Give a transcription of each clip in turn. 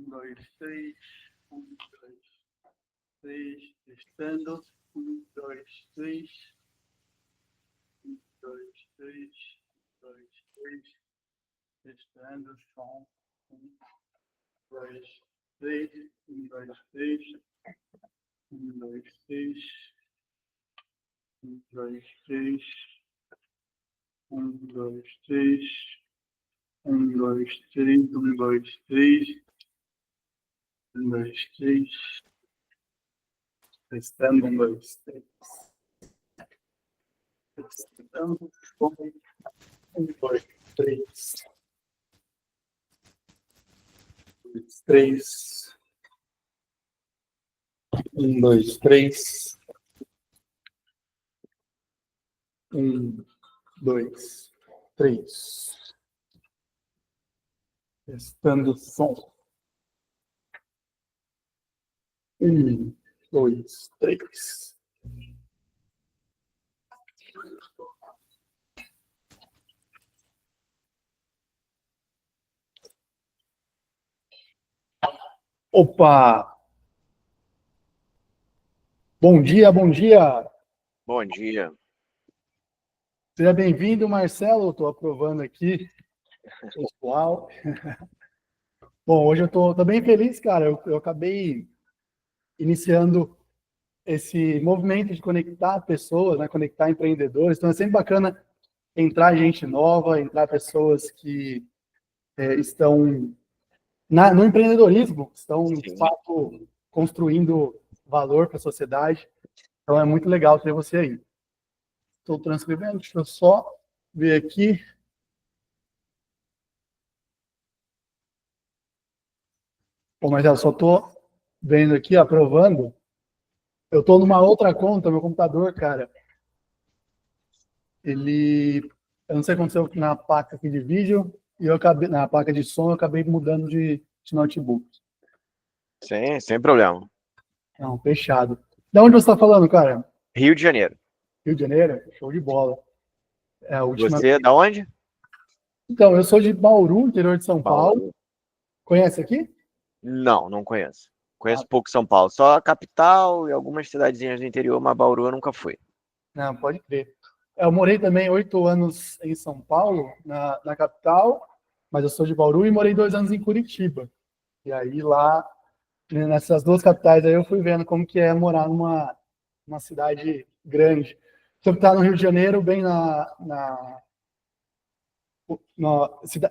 dois, três. Um, dois, três. Testando. Um, dois, três. Um, dois, três. Um, dois, três. Testando. Som. Um, dois, três. Um, dois, três. Um, dois, três. Um, dois, três. Um, dois, três. Um, dois, três. Um, dois, três. Um, dois, três. Testando. Um, dois, três. Testando. Um, dois, três. Dois, três. Um, dois, três. Um, dois, três. Testando o som. Um, dois, três. Opa! Bom dia, bom dia! Bom dia. Seja bem-vindo, Marcelo. Estou aprovando aqui, pessoal. Bom, hoje eu tô bem feliz, cara. Eu acabei iniciando esse movimento de conectar pessoas, né? Conectar empreendedores. Então é sempre bacana entrar gente nova, entrar pessoas que estão no empreendedorismo, estão, de Sim. fato, construindo valor para a sociedade. Então é muito legal ter você aí. Estou transcrevendo, deixa eu só ver aqui. Bom, mas eu só estou vendo aqui, aprovando. Eu estou numa outra conta, meu computador, cara. Eu não sei o que aconteceu na placa aqui de vídeo, e eu acabei, na placa de som, eu acabei mudando de notebook. Sim, sem problema. Não, fechado. De onde você está falando, cara? Rio de Janeiro. Rio de Janeiro? Show de bola. É a última. Você, da onde? Então, eu sou de Bauru, interior de São Paulo. Bauru. Conhece aqui? Não conheço. Conheço pouco São Paulo. Só a capital e algumas cidadezinhas do interior, mas Bauru eu nunca fui. Não, pode crer. Eu morei também 8 anos em São Paulo, na capital, mas eu sou de Bauru e morei 2 anos em Curitiba. E aí lá, nessas duas capitais, aí eu fui vendo como que é morar numa cidade grande. Você está no Rio de Janeiro, bem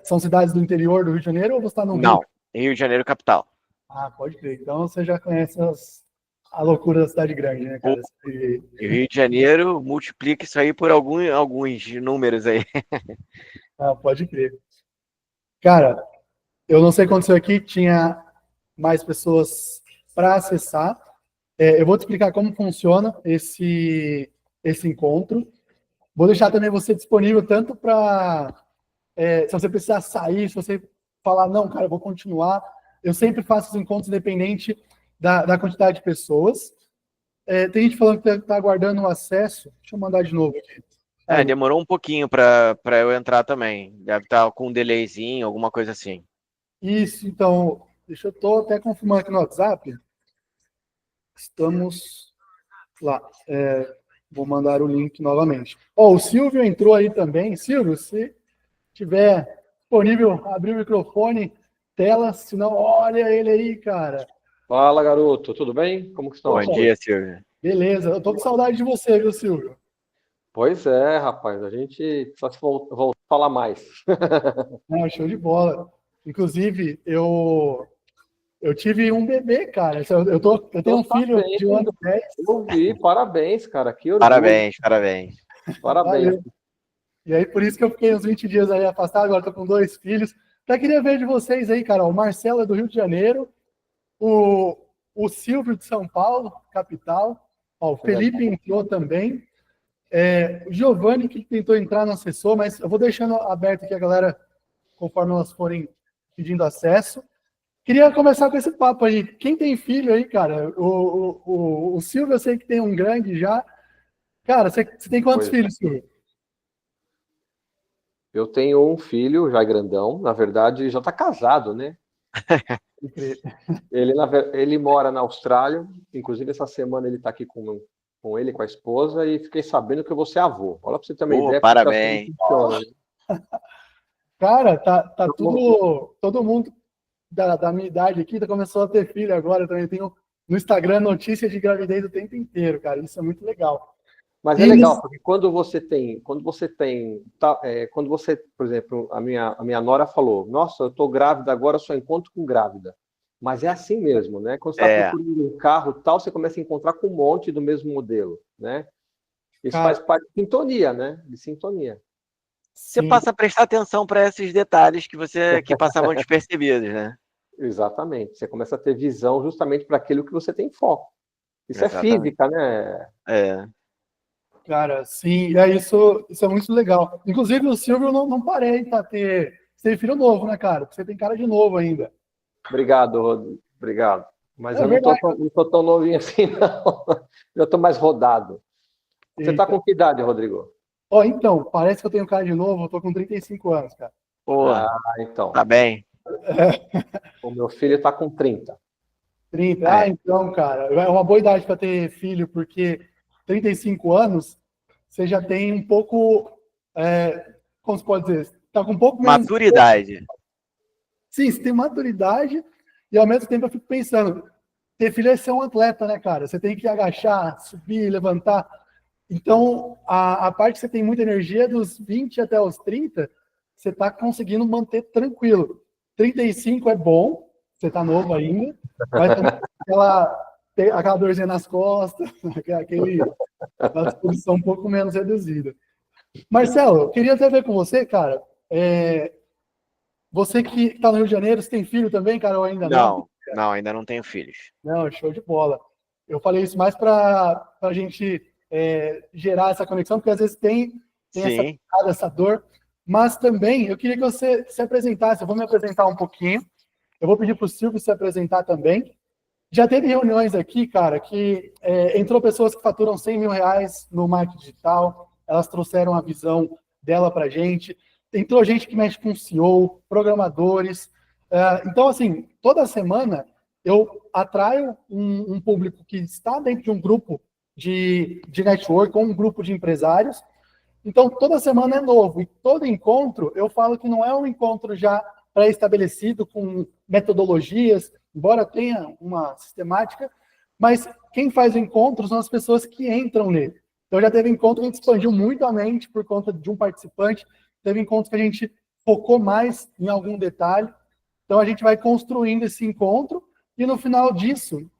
são cidades do interior do Rio de Janeiro ou você está no Rio? Não, Rio de Janeiro, capital. Ah, pode crer. Então você já conhece a loucura da cidade grande, né, cara? E Rio de Janeiro, multiplica isso aí por alguns números aí. Ah, pode crer. Cara, eu não sei o que aconteceu aqui, tinha mais pessoas para acessar. Eu vou te explicar como funciona esse encontro. Vou deixar também você disponível tanto para, se você precisar sair, se você falar, não, cara, eu vou continuar. Eu sempre faço os encontros independente da quantidade de pessoas. Tem gente falando que está aguardando o acesso. Deixa eu mandar de novo aqui. Demorou um pouquinho para eu entrar também. Deve estar com um delayzinho, alguma coisa assim. Isso, então, deixa eu tô até confirmando aqui no WhatsApp. Estamos lá. Vou mandar o link novamente. O Silvio entrou aí também. Silvio, se tiver disponível, abrir o microfone, tela, senão olha ele aí, cara. Fala, garoto, tudo bem? Como que estão Bom as dia, coisas? Silvio. Beleza, eu tô com saudade de você, viu, Silvio? Pois é, rapaz, a gente precisa voltar a falar mais. Não, show de bola. Inclusive, eu tive um bebê, cara. Eu tenho um filho de 1 ano e 10. Eu vi, parabéns, cara, que orgulho. Parabéns. Parabéns. Valeu. E aí, por isso que eu fiquei uns 20 dias aí afastado, agora tô com 2 filhos. Até queria ver de vocês aí, cara. O Marcelo é do Rio de Janeiro, o Silvio de São Paulo, capital. O Felipe entrou também. O Giovanni, que tentou entrar, não acessou, mas eu vou deixando aberto aqui a galera, conforme elas forem pedindo acesso. Queria começar com esse papo aí. Quem tem filho aí, cara? O Silvio, eu sei que tem um grande já. Cara, você tem quantos filhos, Silvio? Eu tenho um filho, já grandão, na verdade, já está casado, né? Ele mora na Austrália, inclusive essa semana ele está aqui com ele, com a esposa, e fiquei sabendo que eu vou ser avô. Olha para você ter uma ideia como que as coisas Parabéns. funcionam, né? Cara, tá todo mundo da minha idade aqui começou a ter filho agora. Eu também tenho no Instagram notícias de gravidez o tempo inteiro, cara. Isso é muito legal. Mas é legal, porque quando você, por exemplo, a minha nora falou, nossa, eu tô grávida agora, só encontro com grávida. Mas é assim mesmo, né? Quando você está procurando um carro tal, você começa a encontrar com um monte do mesmo modelo, né? Isso faz parte de sintonia, né? De sintonia. Você passa a prestar atenção para esses detalhes que passavam despercebidos, né? Exatamente. Você começa a ter visão justamente para aquilo que você tem foco. Isso é física, né? Cara, sim, isso é muito legal. Inclusive, o Silvio não parei para ter filho novo, né, cara? Você tem cara de novo ainda. Obrigado, Rodrigo. Obrigado. Mas eu não tô tão novinho assim, não. Eu tô mais rodado. Você tá com que idade, Rodrigo? Então, parece que eu tenho cara de novo, eu tô com 35 anos, cara. Então. Tá bem. O meu filho tá com 30. 30. Então, cara, é uma boa idade para ter filho, porque 35 anos, você já tem um pouco, como se pode dizer, tá com um pouco menos... Maturidade. Sim, você tem maturidade e ao mesmo tempo eu fico pensando, ter filho é ser um atleta, né, cara? Você tem que agachar, subir, levantar. Então, a parte que você tem muita energia, dos 20 até os 30, você tá conseguindo manter tranquilo. 35 é bom, você tá novo ainda, mas aquela dorzinha nas costas, aquela disposição um pouco menos reduzida. Marcelo, eu queria até ver com você, cara, você que está no Rio de Janeiro, você tem filho também, cara, ou ainda não? Não, ainda não tenho filhos. Não, show de bola. Eu falei isso mais para a gente gerar essa conexão, porque às vezes tem essa dor, mas também eu queria que você se apresentasse. Eu vou me apresentar um pouquinho, eu vou pedir para o Silvio se apresentar também. Já teve reuniões aqui, cara, que entrou pessoas que faturam R$100 mil no marketing digital, elas trouxeram a visão dela para a gente. Entrou gente que mexe com CEO, programadores. Então, assim, toda semana eu atraio um público que está dentro de um grupo de network, ou um grupo de empresários. Então, toda semana é novo. E todo encontro, eu falo que não é um encontro já pré-estabelecido, com metodologias, embora tenha uma sistemática, mas quem faz o encontro são as pessoas que entram nele. Então, já teve encontro que a gente expandiu muito a mente por conta de um participante, teve encontros que a gente focou mais em algum detalhe. Então, a gente vai construindo esse encontro e, no final disso,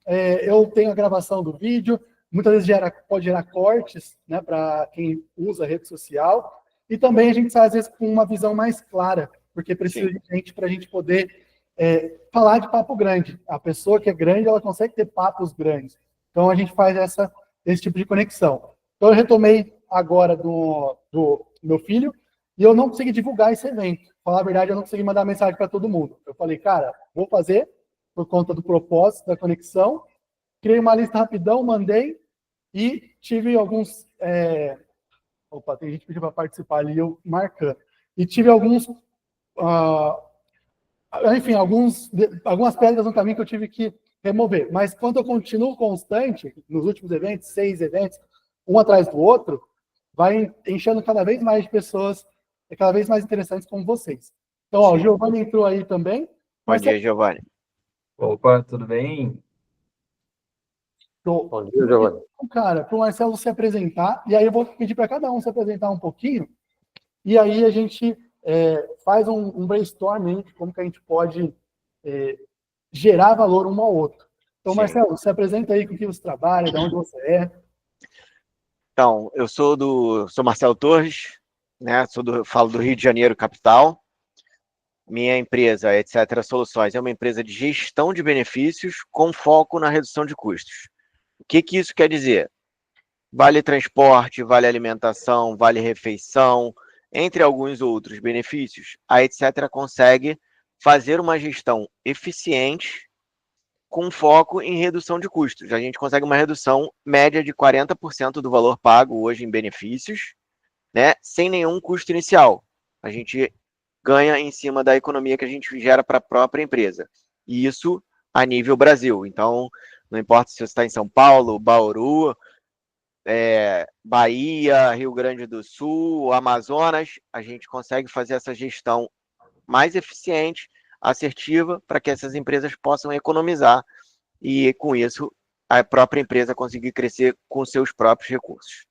eu tenho a gravação do vídeo, muitas vezes pode gerar cortes, né, para quem usa rede social, e também a gente sai, às vezes, com uma visão mais clara, porque precisa de gente para a gente poder falar de papo grande. A pessoa que é grande, ela consegue ter papos grandes. Então, a gente faz esse tipo de conexão. Então, eu retomei agora do meu filho, e eu não consegui divulgar esse evento. Falar a verdade, eu não consegui mandar mensagem para todo mundo. Eu falei, cara, vou fazer por conta do propósito, da conexão. Criei uma lista rapidão, mandei e tive alguns... Opa, tem gente que pediu para participar ali, eu marcando. E tive alguns... enfim, algumas pedras no caminho que eu tive que remover. Mas quando eu continuo constante, nos últimos eventos, 6 eventos, um atrás do outro, vai enchendo cada vez mais de pessoas cada vez mais interessantes como vocês. Então, o Giovanni entrou aí também. Bom dia, Giovanni. Opa, tudo bem? Bom dia, Giovanni. Cara, para o Marcelo se apresentar, e aí eu vou pedir para cada um se apresentar um pouquinho, e aí a gente faz um brainstorming de como que a gente pode gerar valor um ao outro. Então, Marcelo, se apresenta aí com o que você trabalha, de onde você é. Então, eu sou Marcelo Torres, né? Falo do Rio de Janeiro, capital. Minha empresa, Etc. Soluções, é uma empresa de gestão de benefícios com foco na redução de custos. O que isso quer dizer? Vale transporte, vale alimentação, vale refeição, entre alguns outros benefícios. A Etc. consegue fazer uma gestão eficiente com foco em redução de custos. A gente consegue uma redução média de 40% do valor pago hoje em benefícios, né, sem nenhum custo inicial. A gente ganha em cima da economia que a gente gera para a própria empresa. E isso a nível Brasil. Então, não importa se você está em São Paulo, Bauru, Bahia, Rio Grande do Sul, Amazonas, a gente consegue fazer essa gestão mais eficiente, assertiva, para que essas empresas possam economizar e, com isso, a própria empresa conseguir crescer com seus próprios recursos.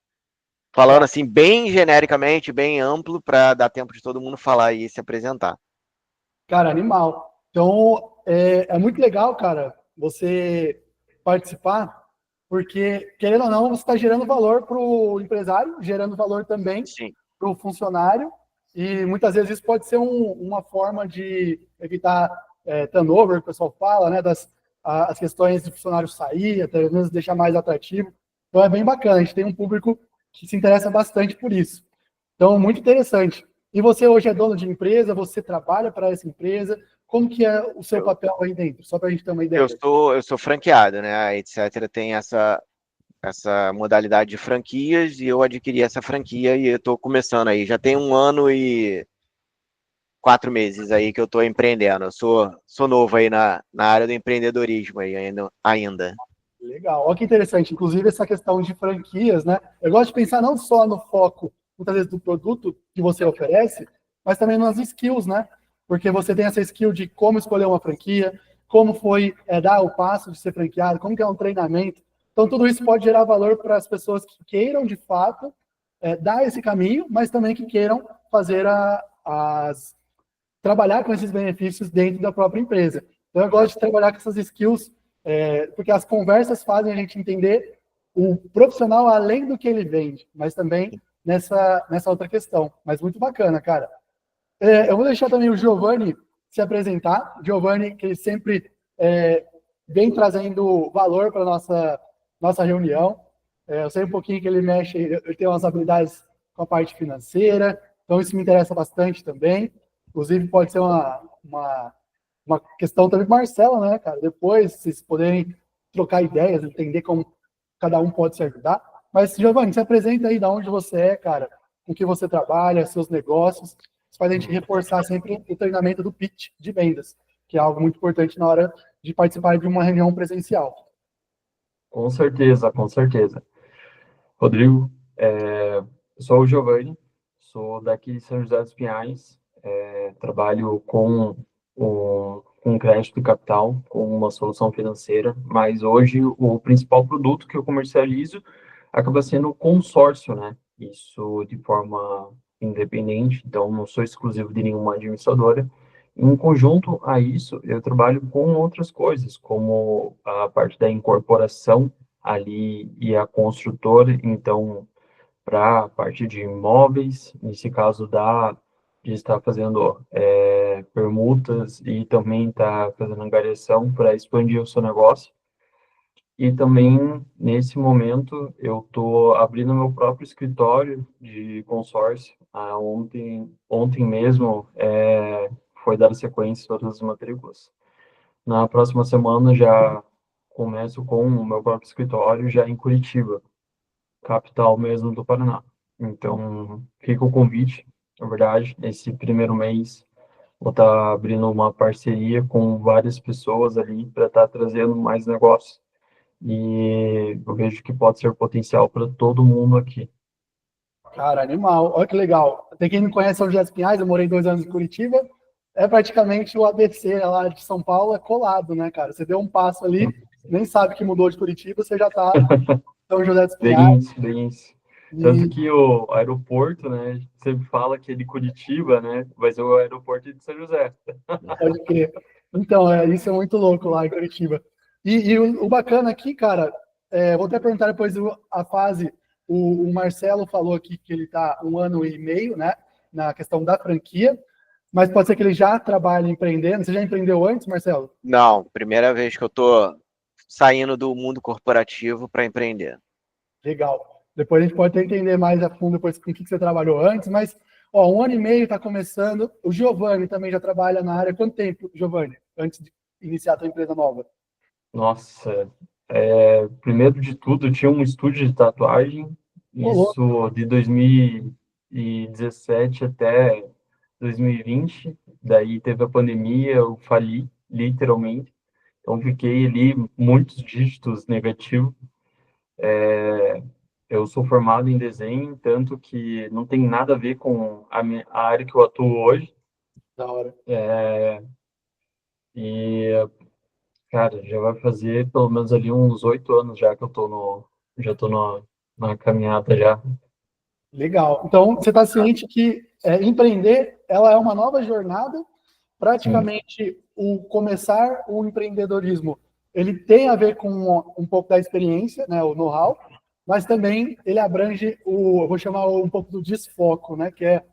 Falando assim, bem genericamente, bem amplo, para dar tempo de todo mundo falar e se apresentar. Cara, animal. Então, é muito legal, cara, você participar, porque, querendo ou não, você está gerando valor para o empresário, gerando valor também para o funcionário, e muitas vezes isso pode ser uma forma de evitar turnover, que o pessoal fala, né, as questões de funcionário sair, até mesmo deixar mais atrativo. Então, é bem bacana, a gente tem um público que se interessa bastante por isso. Então, muito interessante. E você hoje é dono de empresa, você trabalha para essa empresa, como que é o seu papel aí dentro? Só para a gente ter uma ideia. Eu sou franqueado, né? A Etc. tem essa modalidade de franquias e eu adquiri essa franquia e eu estou começando aí. Já tem 1 ano e 4 meses aí que eu estou empreendendo. Eu sou novo aí na área do empreendedorismo aí ainda. Legal, olha que interessante. Inclusive essa questão de franquias, né? Eu gosto de pensar não só no foco, muitas vezes, do produto que você oferece, mas também nas skills, né? Porque você tem essa skill de como escolher uma franquia, como foi dar o passo de ser franqueado, como que é um treinamento. Então, tudo isso pode gerar valor para as pessoas que queiram, de fato, dar esse caminho, mas também que queiram fazer trabalhar com esses benefícios dentro da própria empresa. Então, eu gosto de trabalhar com essas skills, porque as conversas fazem a gente entender o profissional além do que ele vende, mas também nessa outra questão. Mas muito bacana, cara. Eu vou deixar também o Giovanni se apresentar. Giovanni, que ele sempre vem trazendo valor para a nossa reunião. Eu sei um pouquinho que ele mexe, ele tem umas habilidades com a parte financeira, então isso me interessa bastante também. Inclusive, pode ser uma questão também com Marcela, né, cara? Depois, vocês poderem trocar ideias, entender como cada um pode se ajudar. Mas, Giovanni, se apresenta aí de onde você é, cara, com que você trabalha, seus negócios. Isso faz a gente reforçar sempre o treinamento do pitch de vendas, que é algo muito importante na hora de participar de uma reunião presencial. Com certeza, com certeza. Rodrigo, eu sou o Giovanni, sou daqui de São José dos Pinhais, trabalho com crédito capital, com uma solução financeira, mas hoje o principal produto que eu comercializo acaba sendo o consórcio, né? Isso de forma independente, então não sou exclusivo de nenhuma administradora. Em conjunto a isso, eu trabalho com outras coisas, como a parte da incorporação ali e a construtora, então, para a parte de imóveis, nesse caso de estar fazendo permutas e também estar fazendo angariação para expandir o seu negócio. E também, nesse momento, eu estou abrindo meu próprio escritório de consórcio. Ontem mesmo foi dada sequência a todas as matrículas. Na próxima semana já começo com o meu próprio escritório, já em Curitiba, capital mesmo do Paraná. Então, fica o convite, na verdade, esse primeiro mês vou estar abrindo uma parceria com várias pessoas ali para estar trazendo mais negócios. E eu vejo que pode ser potencial para todo mundo aqui. Cara, animal. Olha que legal. Tem quem não conhece São José dos Pinhais, eu morei 2 anos em Curitiba. É praticamente o ABC lá de São Paulo, é colado, né, cara? Você deu um passo ali, nem sabe que mudou de Curitiba, você já tá em São José dos Bem Pinhais. isso, bem isso. Tanto que o aeroporto, né, sempre fala que é de Curitiba, né, mas o aeroporto é de São José. Pode crer. Então, isso é muito louco lá em Curitiba. E o bacana aqui, cara, vou até perguntar depois a fase. O Marcelo falou aqui que ele está 1 ano e meio, né, na questão da franquia, mas pode ser que ele já trabalhe empreendendo. Você já empreendeu antes, Marcelo? Não, primeira vez que eu estou saindo do mundo corporativo para empreender. Legal. Depois a gente pode até entender mais a fundo depois com o que você trabalhou antes, mas 1 ano e meio está começando. O Giovanni também já trabalha na área. Quanto tempo, Giovanni, antes de iniciar a tua empresa nova? Nossa, primeiro de tudo, eu tinha um estúdio de tatuagem, isso de 2017 até 2020, daí teve a pandemia, eu fali, literalmente. Então, fiquei ali muitos dígitos negativos. Eu sou formado em desenho, tanto que não tem nada a ver com a área que eu atuo hoje. Da hora. E, cara, já vai fazer pelo menos ali uns 8 anos já que eu tô na caminhada já. Legal. Então, você está ciente que empreender, ela é uma nova jornada. Sim, Praticamente, o começar o empreendedorismo, ele tem a ver com um pouco da experiência, né, o know-how, mas também ele abrange eu vou chamar um pouco do desfoco, né, que é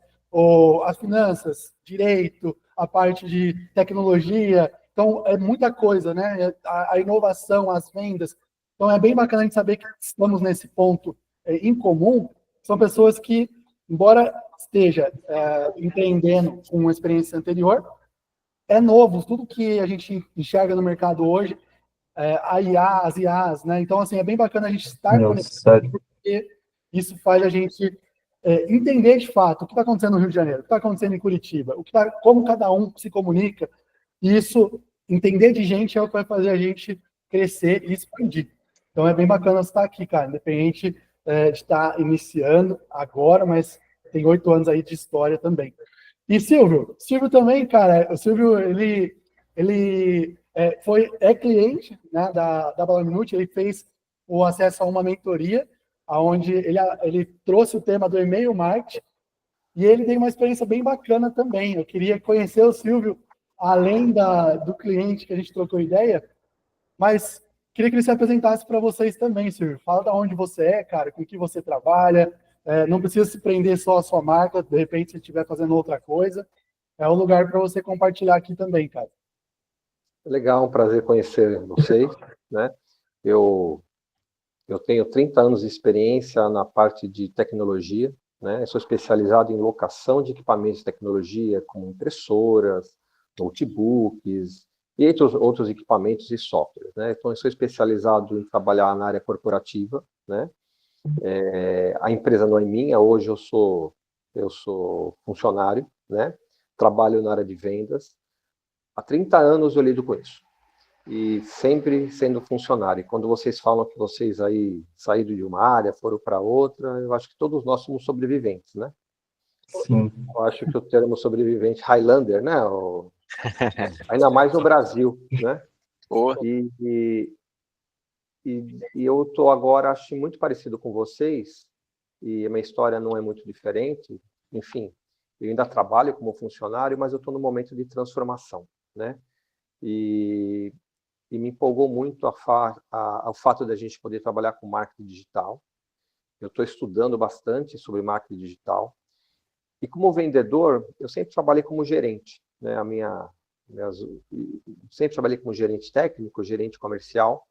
as finanças, direito, a parte de tecnologia. Então, é muita coisa, né? A inovação, as vendas. Então, é bem bacana a gente saber que estamos nesse ponto em comum. São pessoas que, embora esteja empreendendo com uma experiência anterior, é novo. Tudo que a gente enxerga no mercado hoje, a IA, as IAs, né? Então, assim, é bem bacana a gente estar meu, conectado, sério. porque isso faz a gente entender de fato o que está acontecendo no Rio de Janeiro, o que está acontecendo em Curitiba, como cada um se comunica. E isso, entender de gente é o que vai fazer a gente crescer e expandir. Então, é bem bacana você estar aqui, cara, independente de estar iniciando agora, mas tem 8 anos aí de história também. E Silvio também, cara, o Silvio, ele é cliente, né, da Bala Minute. Ele fez o acesso a uma mentoria, onde ele trouxe o tema do e-mail marketing, e ele tem uma experiência bem bacana também. Eu queria conhecer o Silvio, além do cliente que a gente trocou ideia, mas queria que ele se apresentasse para vocês também, Silvio. Fala da onde você é, cara, com que você trabalha. Não precisa se prender só à sua marca, de repente, se estiver fazendo outra coisa. É um lugar para você compartilhar aqui também, cara. Legal, um prazer conhecer vocês, né? Eu, eu tenho 30 anos de experiência na parte de tecnologia, né? Eu sou especializado em locação de equipamentos de tecnologia, como impressoras, notebooks e outros equipamentos e softwares, né? Então, eu sou especializado em trabalhar na área corporativa, né? A empresa não é minha, hoje eu sou funcionário, né? Trabalho na área de vendas. Há 30 anos eu lido com isso. E sempre sendo funcionário. E quando vocês falam que vocês aí saíram de uma área, foram para outra, eu acho que todos nós somos sobreviventes, né? Sim, Eu acho que o termo sobrevivente, Highlander, né? Ainda mais no Brasil, né? Pô, E, e, e eu estou agora, acho muito parecido com vocês, e a minha história não é muito diferente. Enfim, eu ainda trabalho como funcionário, mas eu estou no momento de transformação, né? E me empolgou muito o fato da gente poder trabalhar com marketing digital. Eu estou estudando bastante sobre marketing digital. E como vendedor, eu sempre trabalhei como gerente, né? Sempre trabalhei como gerente técnico, gerente comercial,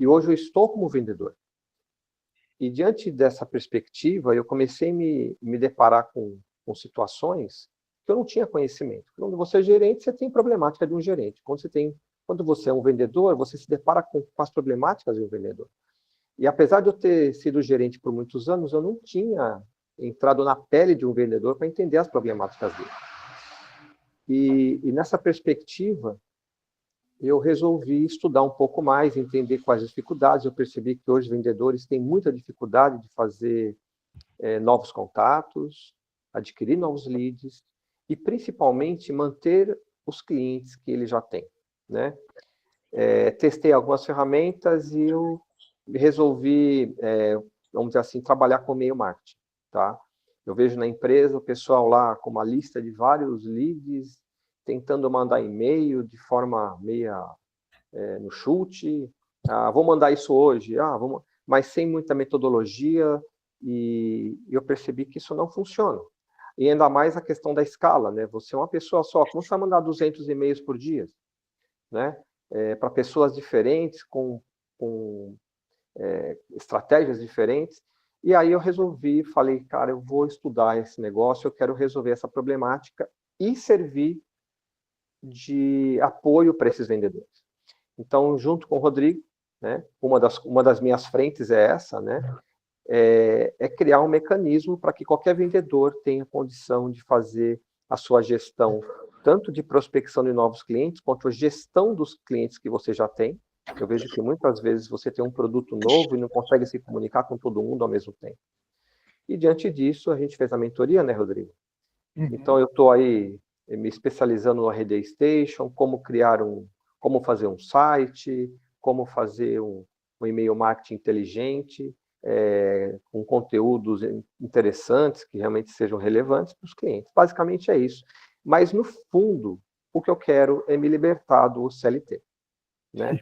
e hoje eu estou como vendedor. E diante dessa perspectiva, eu comecei a me deparar com situações que eu não tinha conhecimento. Quando você é gerente, você tem problemática de um gerente. Quando você é um vendedor, você se depara com as problemáticas de um vendedor. E apesar de eu ter sido gerente por muitos anos, eu não tinha entrado na pele de um vendedor para entender as problemáticas dele. E nessa perspectiva, eu resolvi estudar um pouco mais, entender quais as dificuldades. Eu percebi que hoje os vendedores têm muita dificuldade de fazer novos contatos, adquirir novos leads e, principalmente, manter os clientes que ele já tem, né? Testei algumas ferramentas e eu resolvi, vamos dizer assim, trabalhar com e-mail marketing, tá? Eu vejo na empresa o pessoal lá com uma lista de vários leads, tentando mandar e-mail de forma meia no chute. Vou mandar isso hoje, mas sem muita metodologia, e eu percebi que isso não funciona. E ainda mais a questão da escala, né? Você é uma pessoa só, como você vai mandar 200 e-mails por dia, né? Para pessoas diferentes, com estratégias diferentes. E aí eu falei, cara, eu vou estudar esse negócio, eu quero resolver essa problemática e servir de apoio para esses vendedores. Então, junto com o Rodrigo, né, uma das minhas frentes é essa, né, criar um mecanismo para que qualquer vendedor tenha condição de fazer a sua gestão, tanto de prospecção de novos clientes, quanto a gestão dos clientes que você já tem. Eu vejo que muitas vezes você tem um produto novo e não consegue se comunicar com todo mundo ao mesmo tempo. E diante disso, a gente fez a mentoria, né, Rodrigo? Então, eu estou aí me especializando no RD Station, como fazer um site, como fazer um e-mail marketing inteligente, com conteúdos interessantes, que realmente sejam relevantes para os clientes. Basicamente é isso. Mas, no fundo, o que eu quero é me libertar do CLT, né?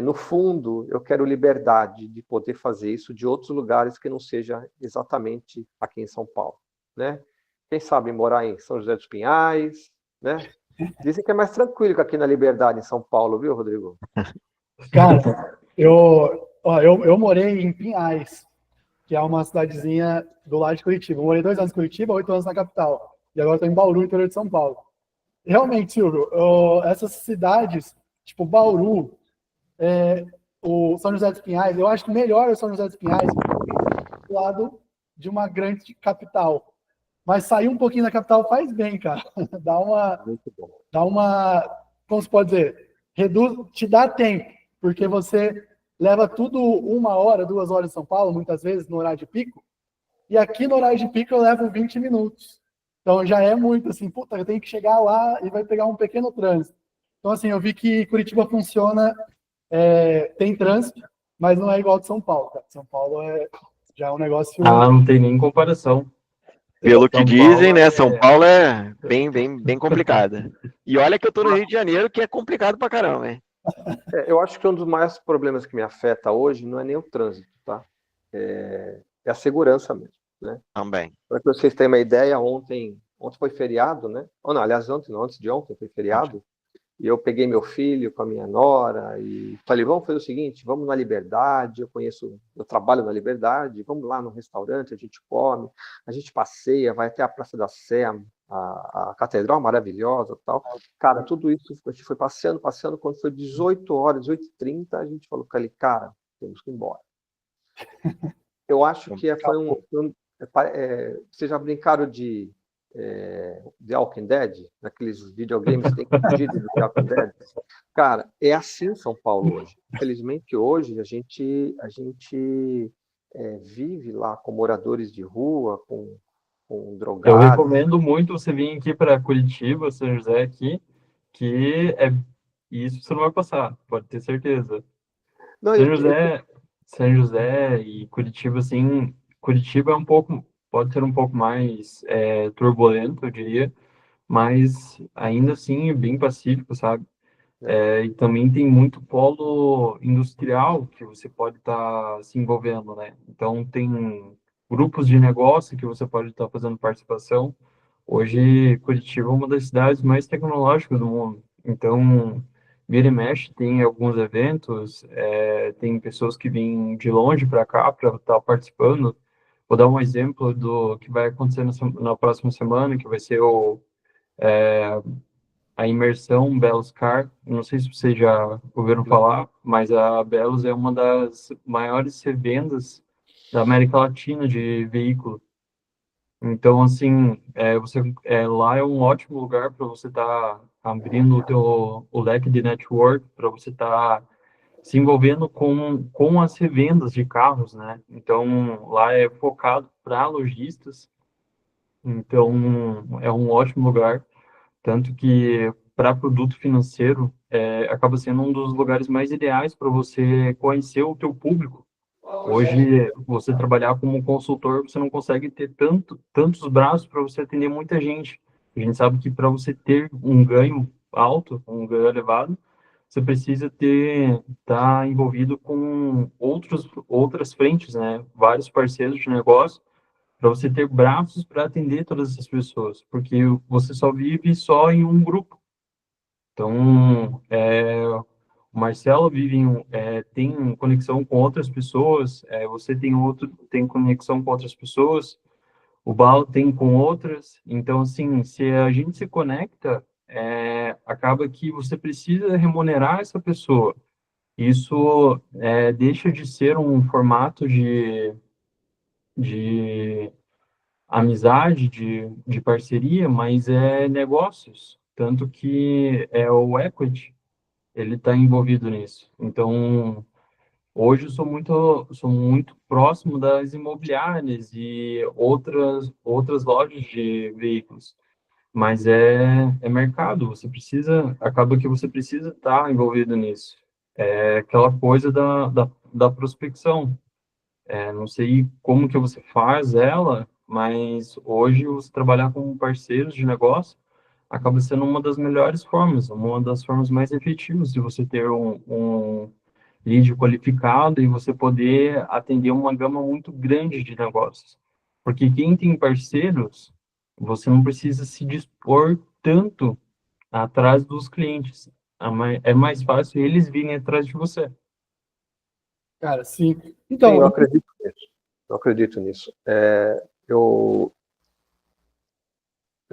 No fundo, eu quero liberdade de poder fazer isso de outros lugares que não seja exatamente aqui em São Paulo, né? Quem sabe morar em São José dos Pinhais, né? Dizem que é mais tranquilo que aqui na Liberdade, em São Paulo, viu, Rodrigo? Cara, eu morei em Pinhais, que é uma cidadezinha do lado de Curitiba. Eu morei 2 anos em Curitiba, 8 anos na capital. E agora estou em Bauru, interior de São Paulo. Realmente, Silvio, essas cidades, tipo Bauru, o São José dos Pinhais, eu acho que melhor o São José dos Pinhais do lado de uma grande capital. Mas sair um pouquinho da capital faz bem, cara. Muito bom. Como se pode dizer, te dá tempo, porque você leva tudo 1 hora, 2 horas em São Paulo, muitas vezes no horário de pico, e aqui no horário de pico eu levo 20 minutos. Então já é muito assim, puta, eu tenho que chegar lá e vai pegar um pequeno trânsito. Então assim, eu vi que Curitiba funciona, tem trânsito, mas não é igual de São Paulo, cara. São Paulo já é um negócio... Não tem nem comparação. Pelo que São dizem, Paulo né? São Paulo é bem complicada. E olha que eu tô no Rio de Janeiro, que é complicado pra caramba, hein? Eu acho que um dos maiores problemas que me afeta hoje não é nem o trânsito, tá? É a segurança mesmo, né? Também. Para que vocês tenham uma ideia, ontem foi feriado, né? Ou não, aliás, antes de ontem foi feriado. E eu peguei meu filho com a minha nora e falei, vamos fazer o seguinte, vamos na Liberdade, eu trabalho na Liberdade, vamos lá no restaurante, a gente come, a gente passeia, vai até a Praça da Sé, a catedral maravilhosa e tal. Cara, tudo isso, a gente foi passeando, quando foi 18 horas, 8h30, a gente falou, cara, temos que ir embora. Eu acho que vocês já brincaram de The Walking Dead, naqueles videogames que tem que fugir de The Walking Dead. Cara, é assim em São Paulo hoje. Infelizmente, hoje, a gente vive lá com moradores de rua, com Eu drogados. recomendo muito você vir aqui para Curitiba, São José aqui, que isso você não vai passar, pode ter certeza. Não, São José e Curitiba, assim, Curitiba pode ser um pouco mais turbulento, eu diria, mas ainda assim é bem pacífico, sabe? E também tem muito polo industrial que você pode estar se envolvendo, né? Então tem grupos de negócio que você pode estar fazendo participação. Hoje, Curitiba é uma das cidades mais tecnológicas do mundo. Então, vira e mexe, tem alguns eventos, tem pessoas que vêm de longe para cá para estar participando. Vou dar um exemplo do que vai acontecer na próxima semana, que vai ser a imersão Belos Car. Não sei se vocês já ouviram falar, mas a Belos é uma das maiores revendas da América Latina de veículos. Então, assim, lá é um ótimo lugar para você estar abrindo o leque de network, para você estar se envolvendo com as revendas de carros, né? Então, lá é focado para lojistas, então é um ótimo lugar, tanto que para produto financeiro acaba sendo um dos lugares mais ideais para você conhecer o teu público. Hoje, você trabalhar como consultor, você não consegue ter tantos braços para você atender muita gente. A gente sabe que para você ter um ganho alto, um ganho elevado, você precisa estar envolvido com outras frentes, né? Vários parceiros de negócio, para você ter braços para atender todas essas pessoas, porque você só vive só em um grupo. Então, o Marcelo tem conexão com outras pessoas, você tem conexão com outras pessoas, o Bal tem com outras. Então, assim, se a gente se conecta, acaba que você precisa remunerar essa pessoa. Isso deixa de ser um formato de amizade, de parceria, mas é negócios. Tanto que é o equity, ele está envolvido nisso. Então, hoje eu sou muito próximo das imobiliárias e outras lojas de veículos. Mas é mercado, acaba que você precisa estar envolvido nisso. É aquela coisa da prospecção. Não sei como que você faz ela, mas hoje você trabalhar com parceiros de negócio acaba sendo uma das melhores formas, uma das formas mais efetivas de você ter um lead qualificado e você poder atender uma gama muito grande de negócios. Porque quem tem parceiros, você não precisa se dispor tanto atrás dos clientes. É mais fácil eles virem atrás de você. Cara, sim. Sim, Então, eu acredito nisso. Eu acredito nisso. Eu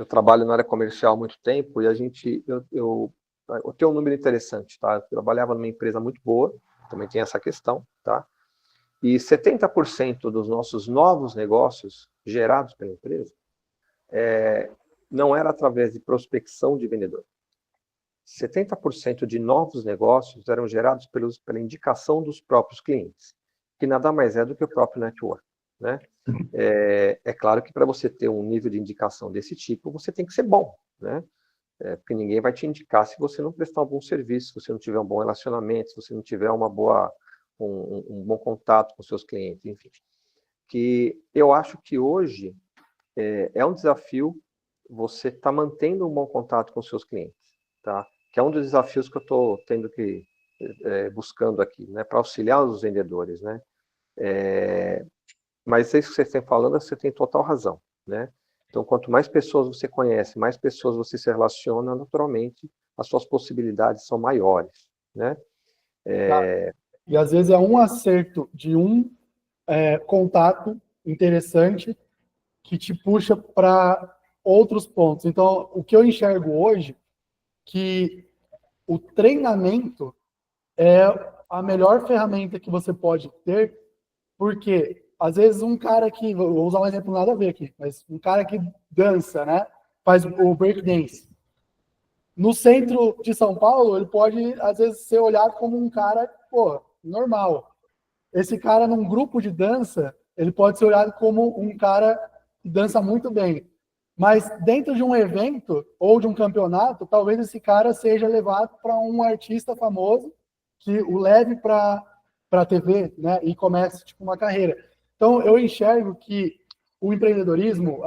trabalho na área comercial há muito tempo e eu tenho um número interessante, tá? Eu trabalhava numa empresa muito boa, também tem essa questão, tá? E 70% dos nossos novos negócios gerados pela empresa não era através de prospecção de vendedor. 70% de novos negócios eram gerados pela indicação dos próprios clientes, que nada mais é do que o próprio network, né? É claro que para você ter um nível de indicação desse tipo, você tem que ser bom, né? Porque ninguém vai te indicar se você não prestar um bom serviço, se você não tiver um bom relacionamento, se você não tiver um bom contato com seus clientes, enfim. Que eu acho que hoje é um desafio você estar mantendo um bom contato com seus clientes, tá? Que é um dos desafios que eu estou tendo que buscando aqui, né? Para auxiliar os vendedores, né? Mas isso que você está falando, você tem total razão, né? Então, quanto mais pessoas você conhece, mais pessoas você se relaciona, naturalmente, as suas possibilidades são maiores, né? e às vezes é um acerto de um contato interessante que te puxa para outros pontos. Então, o que eu enxergo hoje, que o treinamento é a melhor ferramenta que você pode ter, porque às vezes um cara que, vou usar um exemplo nada a ver aqui, mas um cara que dança, né, faz o breakdance. No centro de São Paulo, ele pode às vezes ser olhado como um cara, pô, normal. Esse cara num grupo de dança, ele pode ser olhado como um cara que dança muito bem. Mas dentro de um evento ou de um campeonato, talvez esse cara seja levado para um artista famoso que o leve para a TV, né, e comece tipo uma carreira. Então eu enxergo que o empreendedorismo,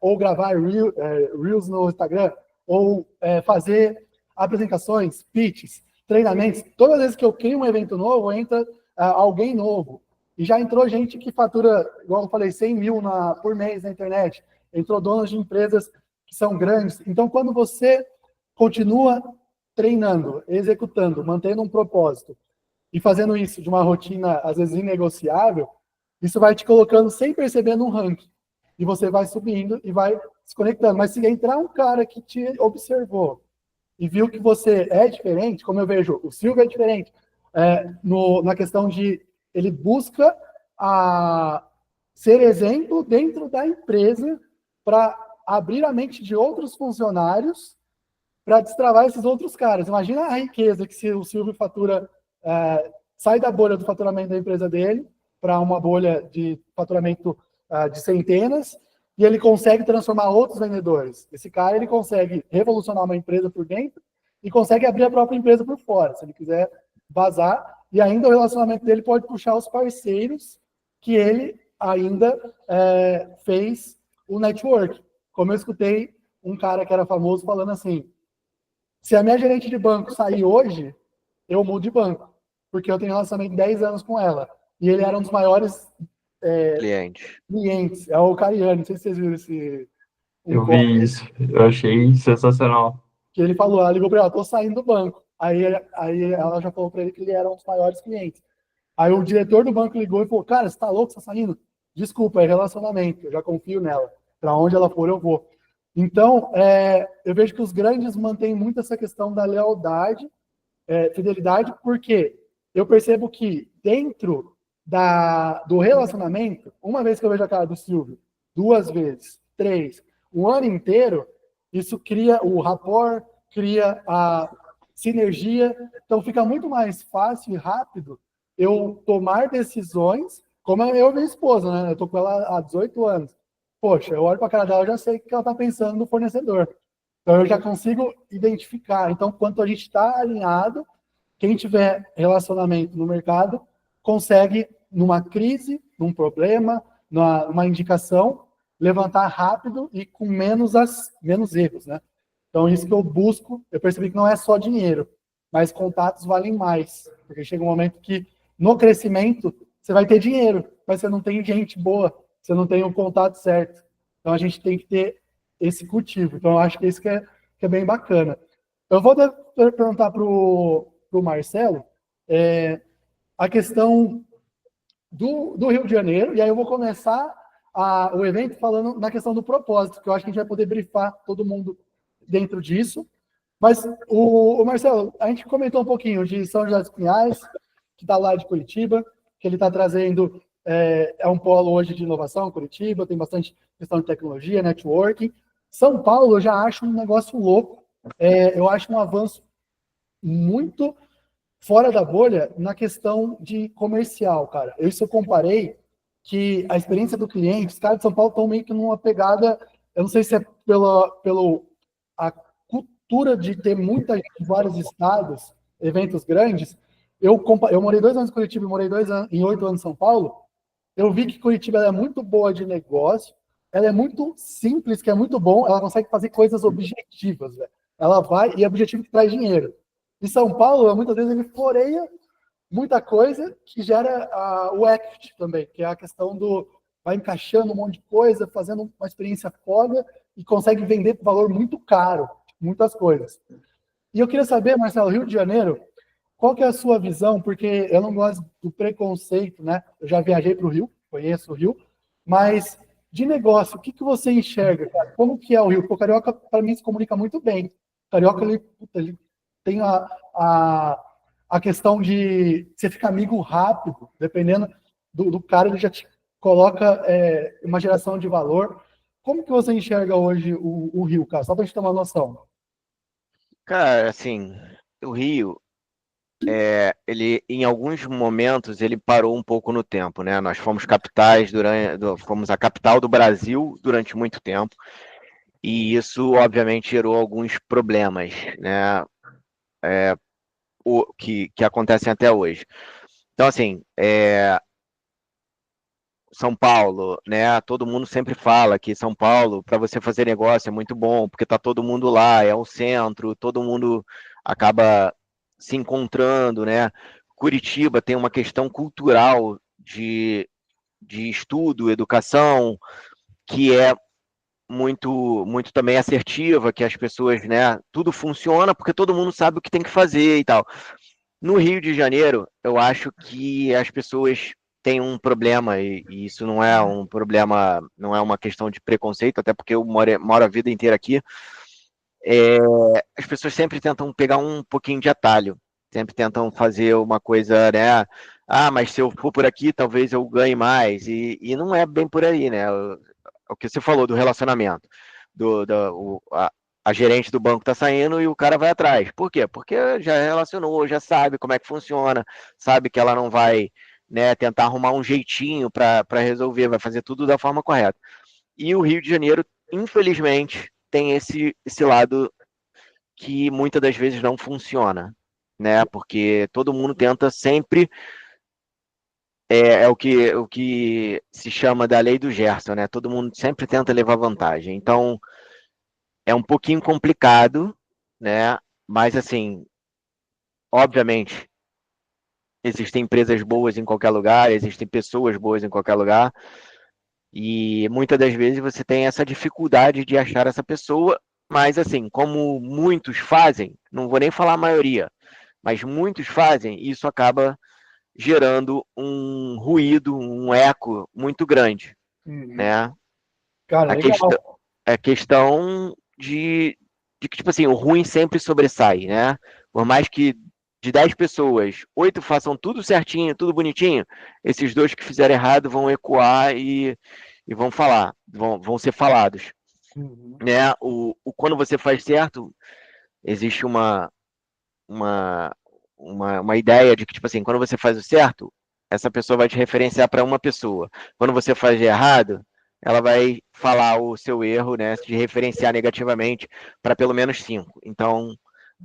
ou gravar reels no Instagram, ou fazer apresentações, pitches, treinamentos, todas as vezes que eu crio um evento novo, entra alguém novo. E já entrou gente que fatura, igual eu falei, 100 mil por mês na internet. Entrou donos de empresas que são grandes. Então, quando você continua treinando, executando, mantendo um propósito e fazendo isso de uma rotina, às vezes, inegociável, isso vai te colocando sem perceber num ranking. E você vai subindo e vai se conectando. Mas se entrar um cara que te observou e viu que você é diferente, como eu vejo, o Silvio é diferente, na questão de ele busca ser exemplo dentro da empresa para abrir a mente de outros funcionários para destravar esses outros caras. Imagina a riqueza que se o Silvio fatura, sai da bolha do faturamento da empresa dele para uma bolha de faturamento de centenas, e ele consegue transformar outros vendedores. Esse cara, ele consegue revolucionar uma empresa por dentro e consegue abrir a própria empresa por fora, se ele quiser vazar, e ainda o relacionamento dele pode puxar os parceiros que ele ainda fez o network. Como eu escutei um cara que era famoso falando assim, se a minha gerente de banco sair hoje, eu mudo de banco, porque eu tenho relacionamento de 10 anos com ela. E ele era um dos maiores clientes. É o Cariani, não sei se vocês viram esse... Eu vi isso, eu achei sensacional. Que ele falou, ela ligou para ela, tô saindo do banco. Aí ela já falou para ele que ele era um dos maiores clientes. Aí o diretor do banco ligou e falou, cara, você tá louco, você tá saindo? Desculpa, é relacionamento, eu já confio nela. Para onde ela for, eu vou. Então, eu vejo que os grandes mantêm muito essa questão da lealdade, fidelidade, porque eu percebo que dentro do relacionamento, uma vez que eu vejo a cara do Silvio, 2 vezes, 3, o ano inteiro, isso cria o rapport, cria a sinergia, então fica muito mais fácil e rápido eu tomar decisões, como eu e minha esposa, né? Eu tô com ela há 18 anos. Poxa, eu olho para a cara dela, eu já sei o que ela está pensando no fornecedor. Então eu já consigo identificar. Então, quanto a gente está alinhado, quem tiver relacionamento no mercado consegue, numa crise, num problema, numa indicação, levantar rápido e com menos erros, né? Então, isso que eu busco, eu percebi que não é só dinheiro, mas contatos valem mais, porque chega um momento que, no crescimento, você vai ter dinheiro, mas você não tem gente boa, você não tem o contato certo. Então, a gente tem que ter esse cultivo. Então, eu acho que isso que é bem bacana. Eu vou perguntar para o Marcelo a questão do Rio de Janeiro, e aí eu vou começar o evento falando na questão do propósito, que eu acho que a gente vai poder brifar todo mundo dentro disso. Mas, o Marcelo, a gente comentou um pouquinho de São José dos Pinhais, que está lá de Curitiba, que ele está trazendo, um polo hoje de inovação, Curitiba, tem bastante questão de tecnologia, networking. São Paulo eu já acho um negócio louco, eu acho um avanço muito fora da bolha na questão de comercial, cara. Eu comparei que a experiência do cliente, os caras de São Paulo estão meio que numa pegada, eu não sei se é pelo a cultura de ter muita gente de vários estados, eventos grandes. Eu morei 2 anos em Curitiba e morei 2 anos, em 8 anos em São Paulo. Eu vi que Curitiba ela é muito boa de negócio, ela é muito simples, que é muito bom, ela consegue fazer coisas objetivas, velho. Ela vai e é objetivo que traz dinheiro. Em São Paulo, muitas vezes ele floreia muita coisa que gera o equity também, que é a questão do vai encaixando um monte de coisa, fazendo uma experiência foda e consegue vender por valor muito caro, muitas coisas. E eu queria saber, Marcelo, Rio de Janeiro, qual que é a sua visão? Porque eu não gosto do preconceito, né? Eu já viajei para o Rio, conheço o Rio, mas de negócio, o que você enxerga, cara? Como que é o Rio? Porque o Carioca, para mim, se comunica muito bem. O Carioca, ele tem a questão de você ficar amigo rápido, dependendo do cara, ele já te coloca uma geração de valor. Como que você enxerga hoje o Rio, cara? Só para a gente ter uma noção. Cara, assim, o Rio, ele, em alguns momentos, ele parou um pouco no tempo, né? Nós fomos fomos a capital do Brasil durante muito tempo, e isso, obviamente, gerou alguns problemas, né? Que acontecem até hoje. Então, assim, São Paulo, né? Todo mundo sempre fala que São Paulo, para você fazer negócio, é muito bom, porque tá todo mundo lá, é o centro, todo mundo acaba se encontrando, né? Curitiba tem uma questão cultural de estudo, educação, que é muito também assertiva, que as pessoas, né? Tudo funciona porque todo mundo sabe o que tem que fazer e tal. No Rio de Janeiro, eu acho que as pessoas têm um problema, e isso não é um problema, não é uma questão de preconceito, até porque eu moro a vida inteira aqui. As pessoas sempre tentam pegar um pouquinho de atalho, sempre tentam fazer uma coisa, né? Ah, mas se eu for por aqui, talvez eu ganhe mais. E não é bem por aí, né? O que você falou do relacionamento, a gerente do banco tá saindo e o cara vai atrás. Por quê? Porque já relacionou, já sabe como é que funciona, sabe que ela não vai, né, tentar arrumar um jeitinho para resolver, vai fazer tudo da forma correta. E o Rio de Janeiro, infelizmente, tem esse lado que muitas das vezes não funciona, né? Porque todo mundo tenta sempre o que se chama da lei do Gerson, né? Todo mundo sempre tenta levar vantagem. Então, é um pouquinho complicado, né? Mas, assim, obviamente, existem empresas boas em qualquer lugar, existem pessoas boas em qualquer lugar, e muitas das vezes você tem essa dificuldade de achar essa pessoa, mas, assim, como muitos fazem, não vou nem falar a maioria, mas muitos fazem, isso acaba gerando um ruído, um eco muito grande, Uhum. né? Cara, A questão, legal. a questão de que, tipo assim, o ruim sempre sobressai, né? Por mais que de 10 pessoas, 8 façam tudo certinho, tudo bonitinho, esses 2 que fizeram errado vão ecoar e vão ser falados, Uhum. né? Quando você faz certo, existe uma, uma ideia de que, tipo assim, quando você faz o certo, essa pessoa vai te referenciar para uma pessoa. Quando você faz de errado, ela vai falar o seu erro, né? Te referenciar negativamente para pelo menos 5. Então,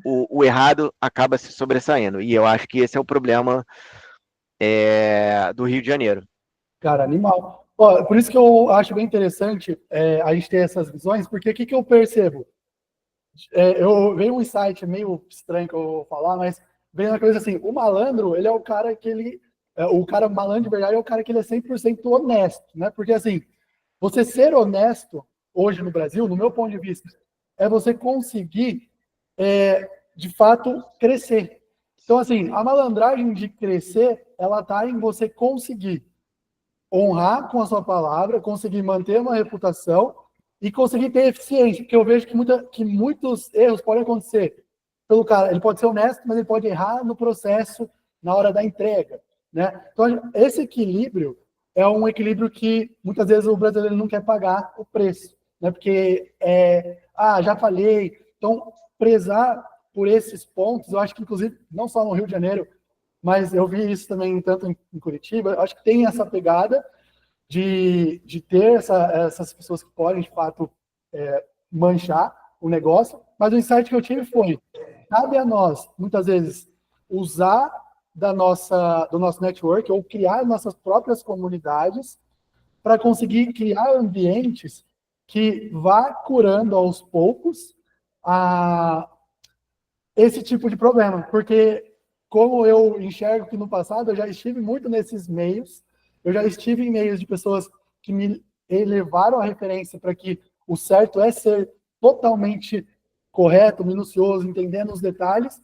o errado acaba se sobressaindo. E eu acho que esse é o problema do Rio de Janeiro. Cara, animal. Ó, por isso que eu acho bem interessante a gente ter essas visões, porque o que eu percebo? Eu veio um insight meio estranho que eu vou falar, mas veio uma coisa assim, o malandro, ele é o cara que o cara malandro de verdade é o cara que ele é 100% honesto, né? Porque assim, você ser honesto hoje no Brasil, no meu ponto de vista, é você conseguir, de fato, crescer. Então, assim, a malandragem de crescer, ela tá em você conseguir honrar com a sua palavra, conseguir manter uma reputação e conseguir ter eficiência, porque eu vejo que muitos erros podem acontecer pelo cara. Ele pode ser honesto, mas ele pode errar no processo, na hora da entrega, né? Então, esse equilíbrio é um equilíbrio que muitas vezes o brasileiro não quer pagar o preço, né? Porque já falhei. Então, prezar por esses pontos, eu acho que inclusive não só no Rio de Janeiro, mas eu vi isso também tanto em Curitiba, eu acho que tem essa pegada de ter essas pessoas que podem, de fato, manchar o negócio, mas o insight que eu tive foi, cabe a nós, muitas vezes, usar do nosso network ou criar nossas próprias comunidades para conseguir criar ambientes que vá curando aos poucos a, esse tipo de problema, porque como eu enxergo que no passado eu já estive muito nesses meios, eu já estive em meios de pessoas que me elevaram a referência para que o certo é ser totalmente correto, minucioso, entendendo os detalhes,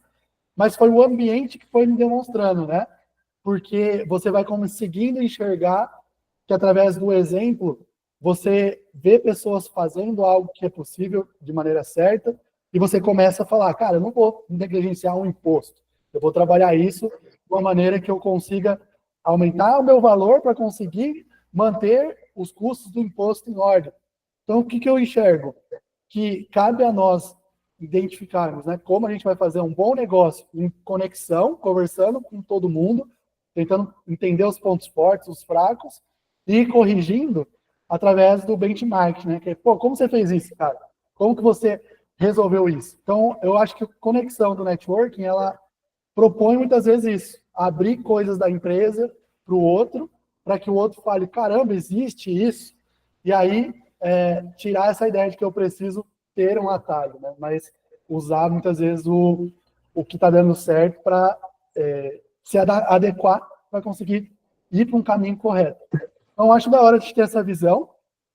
mas foi o ambiente que foi me demonstrando, né? Porque você vai conseguindo enxergar que através do exemplo você vê pessoas fazendo algo que é possível de maneira certa e você começa a falar, cara, eu não vou negligenciar um imposto, eu vou trabalhar isso de uma maneira que eu consiga aumentar o meu valor para conseguir manter os custos do imposto em ordem. Então, o que eu enxergo? Que cabe a nós identificarmos, né, como a gente vai fazer um bom negócio em conexão, conversando com todo mundo, tentando entender os pontos fortes, os fracos, e corrigindo através do benchmark, né? Que é, pô, como você fez isso, cara? Como que você resolveu isso? Então, eu acho que a conexão do networking, ela propõe muitas vezes isso, abrir coisas da empresa para o outro, para que o outro fale, caramba, existe isso, e aí tirar essa ideia de que eu preciso ter um atalho, né? Mas usar muitas vezes o que está dando certo para se adequar para conseguir ir para um caminho correto. Então, acho da hora de ter essa visão,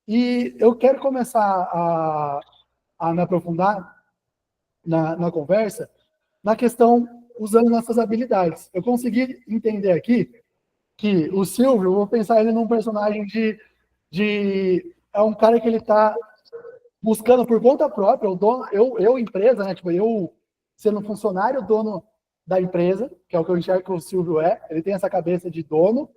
e eu quero começar a me aprofundar na conversa, na questão usando nossas habilidades. Eu consegui entender aqui que o Silvio, eu vou pensar ele num personagem é um cara que ele está buscando por conta própria, o dono, empresa, né? Tipo, eu sendo funcionário, dono da empresa, que é o que eu enxergo que o Silvio ele tem essa cabeça de dono,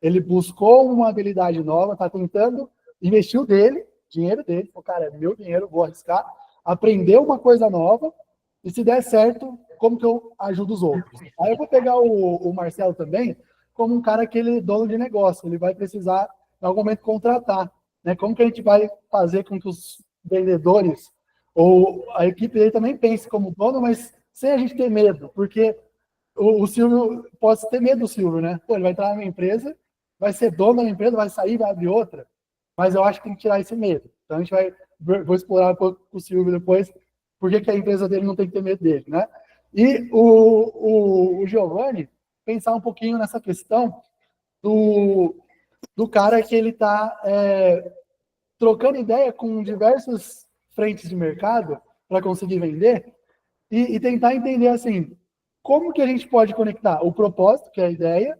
ele buscou uma habilidade nova, está tentando investir o dele, dinheiro dele, falou, cara, é meu dinheiro, vou arriscar, aprender uma coisa nova, e se der certo, como que eu ajudo os outros? Aí eu vou pegar o Marcelo também como um cara que ele é dono de negócio, ele vai precisar, em algum momento, contratar, né? Como que a gente vai fazer com que os vendedores ou a equipe dele também pense como dono, mas sem a gente ter medo, porque o Silvio, pode ter medo do Silvio, né? Pô, ele vai entrar na minha empresa, vai ser dono da minha empresa, vai sair, vai abrir outra, mas eu acho que tem que tirar esse medo. Então a gente vou explorar um pouco com o Silvio depois, por que a empresa dele não tem que ter medo dele, né? E o Giovanni, pensar um pouquinho nessa questão do cara que ele está trocando ideia com diversas frentes de mercado para conseguir vender e tentar entender assim, como que a gente pode conectar o propósito, que é a ideia,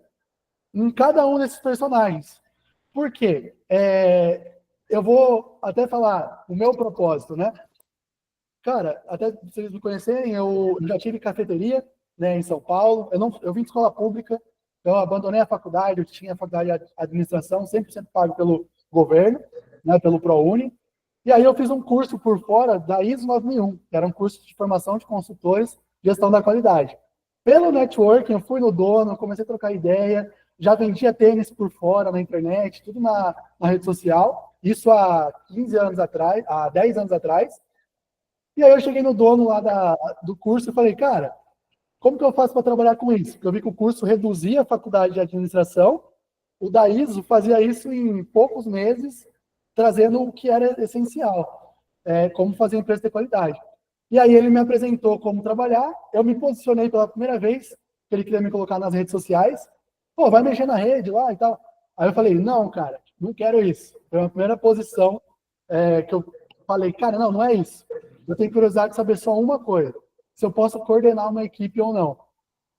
em cada um desses personagens. Por quê? Eu vou até falar o meu propósito, né? Cara, até vocês me conhecerem, eu já tive cafeteria, né, em São Paulo. Eu vim de escola pública, eu abandonei a faculdade, eu tinha a faculdade de administração, 100% pago governo, né, pelo ProUni. E aí eu fiz um curso por fora da ISO 9001, que era um curso de formação de consultores de gestão da qualidade. Pelo networking, eu fui no dono, comecei a trocar ideia, já vendia tênis por fora na internet, tudo na rede social, isso há 15 anos atrás, há 10 anos atrás. E aí eu cheguei no dono lá do curso e falei, cara, como que eu faço para trabalhar com isso? Porque eu vi que o curso reduzia a faculdade de administração, o da ISO fazia isso em poucos meses, trazendo o que era essencial, como fazer empresa de qualidade. E aí ele me apresentou como trabalhar, eu me posicionei pela primeira vez, que ele queria me colocar nas redes sociais, pô, vai mexer na rede lá e tal. Aí eu falei, não, cara, não quero isso. Foi a primeira posição que eu falei, cara, não é isso. Eu tenho curiosidade de saber só uma coisa, se eu posso coordenar uma equipe ou não.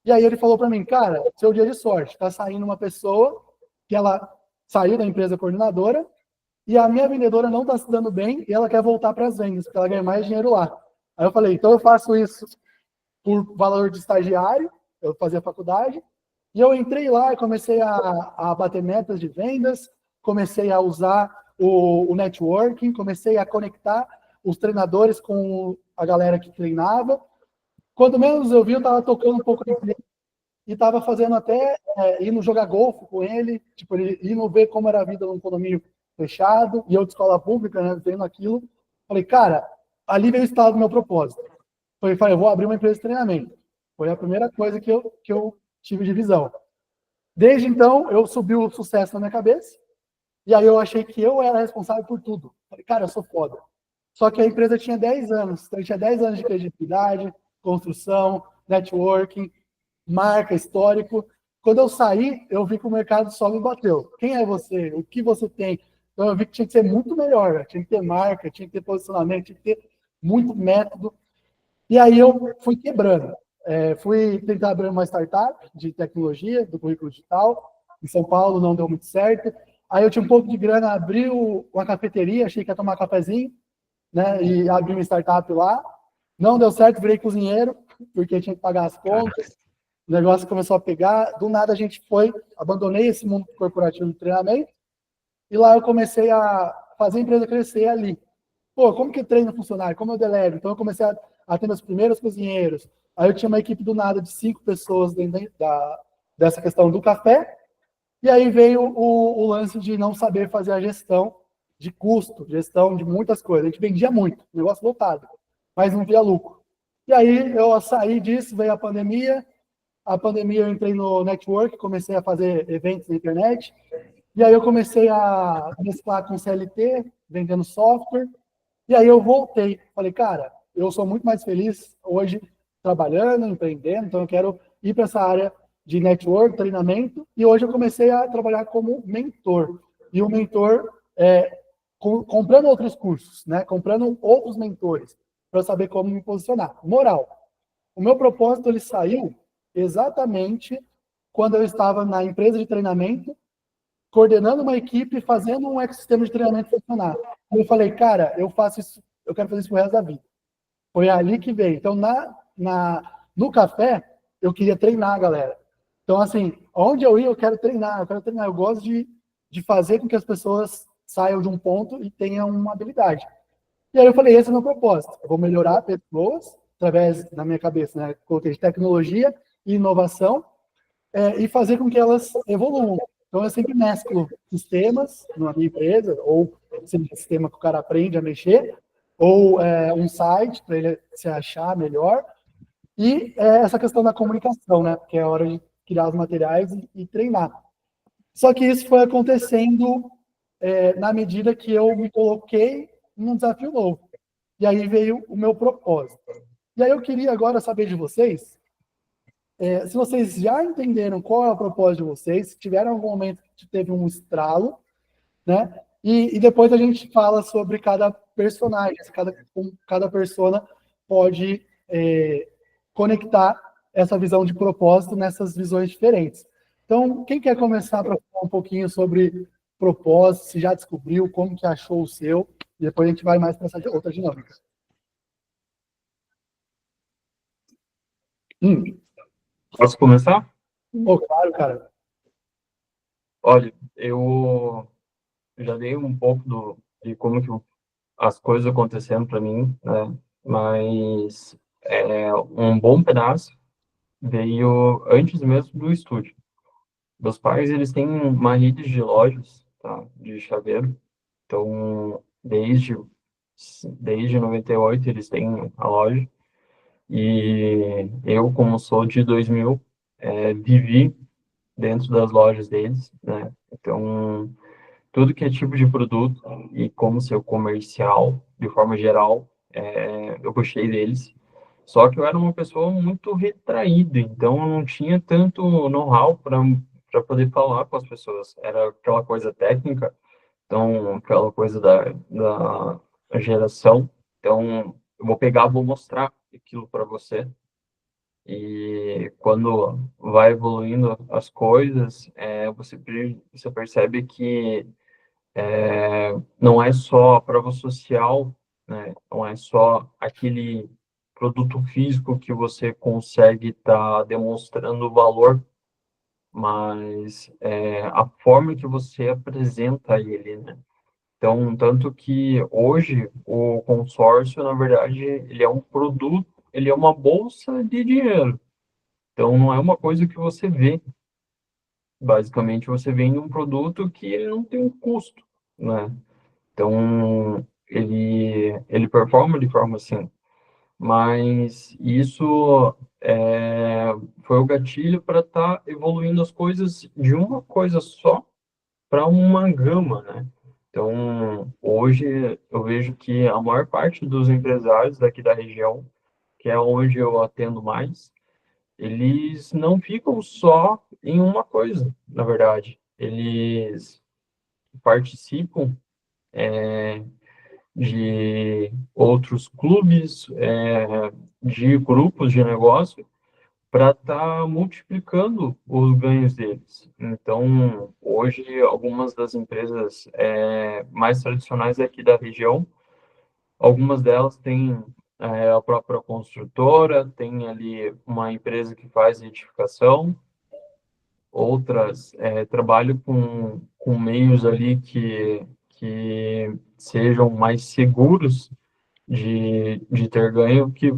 E aí ele falou para mim, cara, seu dia de sorte, tá saindo uma pessoa que ela saiu da empresa coordenadora e a minha vendedora não está se dando bem e ela quer voltar para as vendas, porque ela ganha mais dinheiro lá. Aí eu falei, então eu faço isso por valor de estagiário, eu fazia faculdade, e eu entrei lá e comecei a bater metas de vendas, comecei a usar o networking, comecei a conectar os treinadores com a galera que treinava. Quando menos eu vi, eu estava tocando um pouco de cliente e estava fazendo até indo jogar golfe com ele, tipo, ele indo ver como era a vida num condomínio fechado, e eu de escola pública, né, vendo aquilo. Falei, cara, ali veio o estado do meu propósito. Falei, eu vou abrir uma empresa de treinamento. Foi a primeira coisa que eu tive de visão. Desde então, eu subi o sucesso na minha cabeça, e aí eu achei que eu era responsável por tudo. Falei, cara, eu sou foda. Só que a empresa tinha 10 anos, então tinha 10 anos de credibilidade, construção, networking, marca, histórico. Quando eu saí, eu vi que o mercado só me bateu. Quem é você? O que você tem? Então eu vi que tinha que ser muito melhor, né? Tinha que ter marca, tinha que ter posicionamento, tinha que ter muito método. E aí eu fui quebrando. Fui tentar abrir uma startup de tecnologia, do currículo digital. Em São Paulo não deu muito certo. Aí eu tinha um pouco de grana, abri uma cafeteria, achei que ia tomar cafezinho, né? E abri uma startup lá. Não deu certo, virei cozinheiro, porque tinha que pagar as contas. O negócio começou a pegar. Do nada a gente abandonei esse mundo corporativo de treinamento. E lá eu comecei a fazer a empresa crescer ali. Pô, como que treina funcionário? Como eu delego? Então eu comecei a ter meus primeiros cozinheiros. Aí eu tinha uma equipe do nada de 5 pessoas dentro dessa questão do café. E aí veio o lance de não saber fazer a gestão de custo, gestão de muitas coisas. A gente vendia muito, negócio lotado, mas não via lucro. E aí eu saí disso, veio a pandemia. A pandemia eu entrei no network, comecei a fazer eventos na internet. E aí eu comecei a mesclar com CLT, vendendo software. E aí eu voltei. Falei, cara, eu sou muito mais feliz hoje trabalhando, empreendendo, então eu quero ir para essa área de network, treinamento, e hoje eu comecei a trabalhar como mentor. E o mentor comprando outros cursos, né? Comprando outros mentores, para saber como me posicionar. Moral, o meu propósito ele saiu exatamente quando eu estava na empresa de treinamento, coordenando uma equipe, fazendo um ecossistema de treinamento funcionar. Eu falei, cara, eu faço isso, eu quero fazer isso pro resto da vida. Foi ali que veio. Então, no café, eu queria treinar a galera. Então, assim, onde eu ia, eu quero treinar, Eu gosto de fazer com que as pessoas saiam de um ponto e tenham uma habilidade. E aí eu falei, esse é o meu propósito. Eu vou melhorar pessoas, através da minha cabeça, né? Coloquei de tecnologia e inovação, e fazer com que elas evoluam. Então, eu sempre mesclo sistemas na minha empresa, ou sistema que o cara aprende a mexer, ou um site para ele se achar melhor, e essa questão da comunicação, né? Que é a hora de criar os materiais e treinar. Só que isso foi acontecendo na medida que eu me coloquei em um desafio novo. E aí veio o meu propósito. E aí eu queria agora saber de vocês, se vocês já entenderam qual é o propósito de vocês, se tiveram algum momento que teve um estralo, né? E depois a gente fala sobre cada personagem, cada persona pode conectar essa visão de propósito nessas visões diferentes. Então, quem quer começar para falar um pouquinho sobre propósito, se já descobriu, como que achou o seu, e depois a gente vai mais para essa outra dinâmica. Posso começar? Oh, claro, cara. Olha, eu já dei um pouco de como que as coisas acontecendo para mim, né? Mas um bom pedaço veio antes mesmo do estúdio. Meus pais, eles têm uma rede de lojas, tá? De chaveiro. Então, desde 98 eles têm a loja. E eu, como sou de 2000, vivi dentro das lojas deles, né? Então, tudo que é tipo de produto e como ser comercial, de forma geral, eu gostei deles. Só que eu era uma pessoa muito retraída, então eu não tinha tanto know-how para poder falar com as pessoas. Era aquela coisa técnica, então aquela coisa da geração. Então eu vou pegar, vou mostrar aquilo para você. E quando vai evoluindo as coisas, você percebe que não é só a prova social, né? Não é só aquele produto físico que você consegue estar demonstrando valor, mas a forma que você apresenta ele, né? Então, tanto que hoje o consórcio, na verdade, ele é um produto, ele é uma bolsa de dinheiro. Então, não é uma coisa que você vê. Basicamente, você vende um produto que ele não tem um custo, né? Então, ele performa de forma assim. Mas isso foi o gatilho para estar evoluindo as coisas de uma coisa só para uma gama, né? Então, hoje eu vejo que a maior parte dos empresários daqui da região, que é onde eu atendo mais, eles não ficam só em uma coisa, na verdade. Eles participam de outros clubes, de grupos de negócio, para estar multiplicando os ganhos deles. Então, hoje, algumas das empresas mais tradicionais aqui da região, algumas delas têm a própria construtora, tem ali uma empresa que faz edificação, outras trabalham com meios ali que sejam mais seguros de ter ganho, que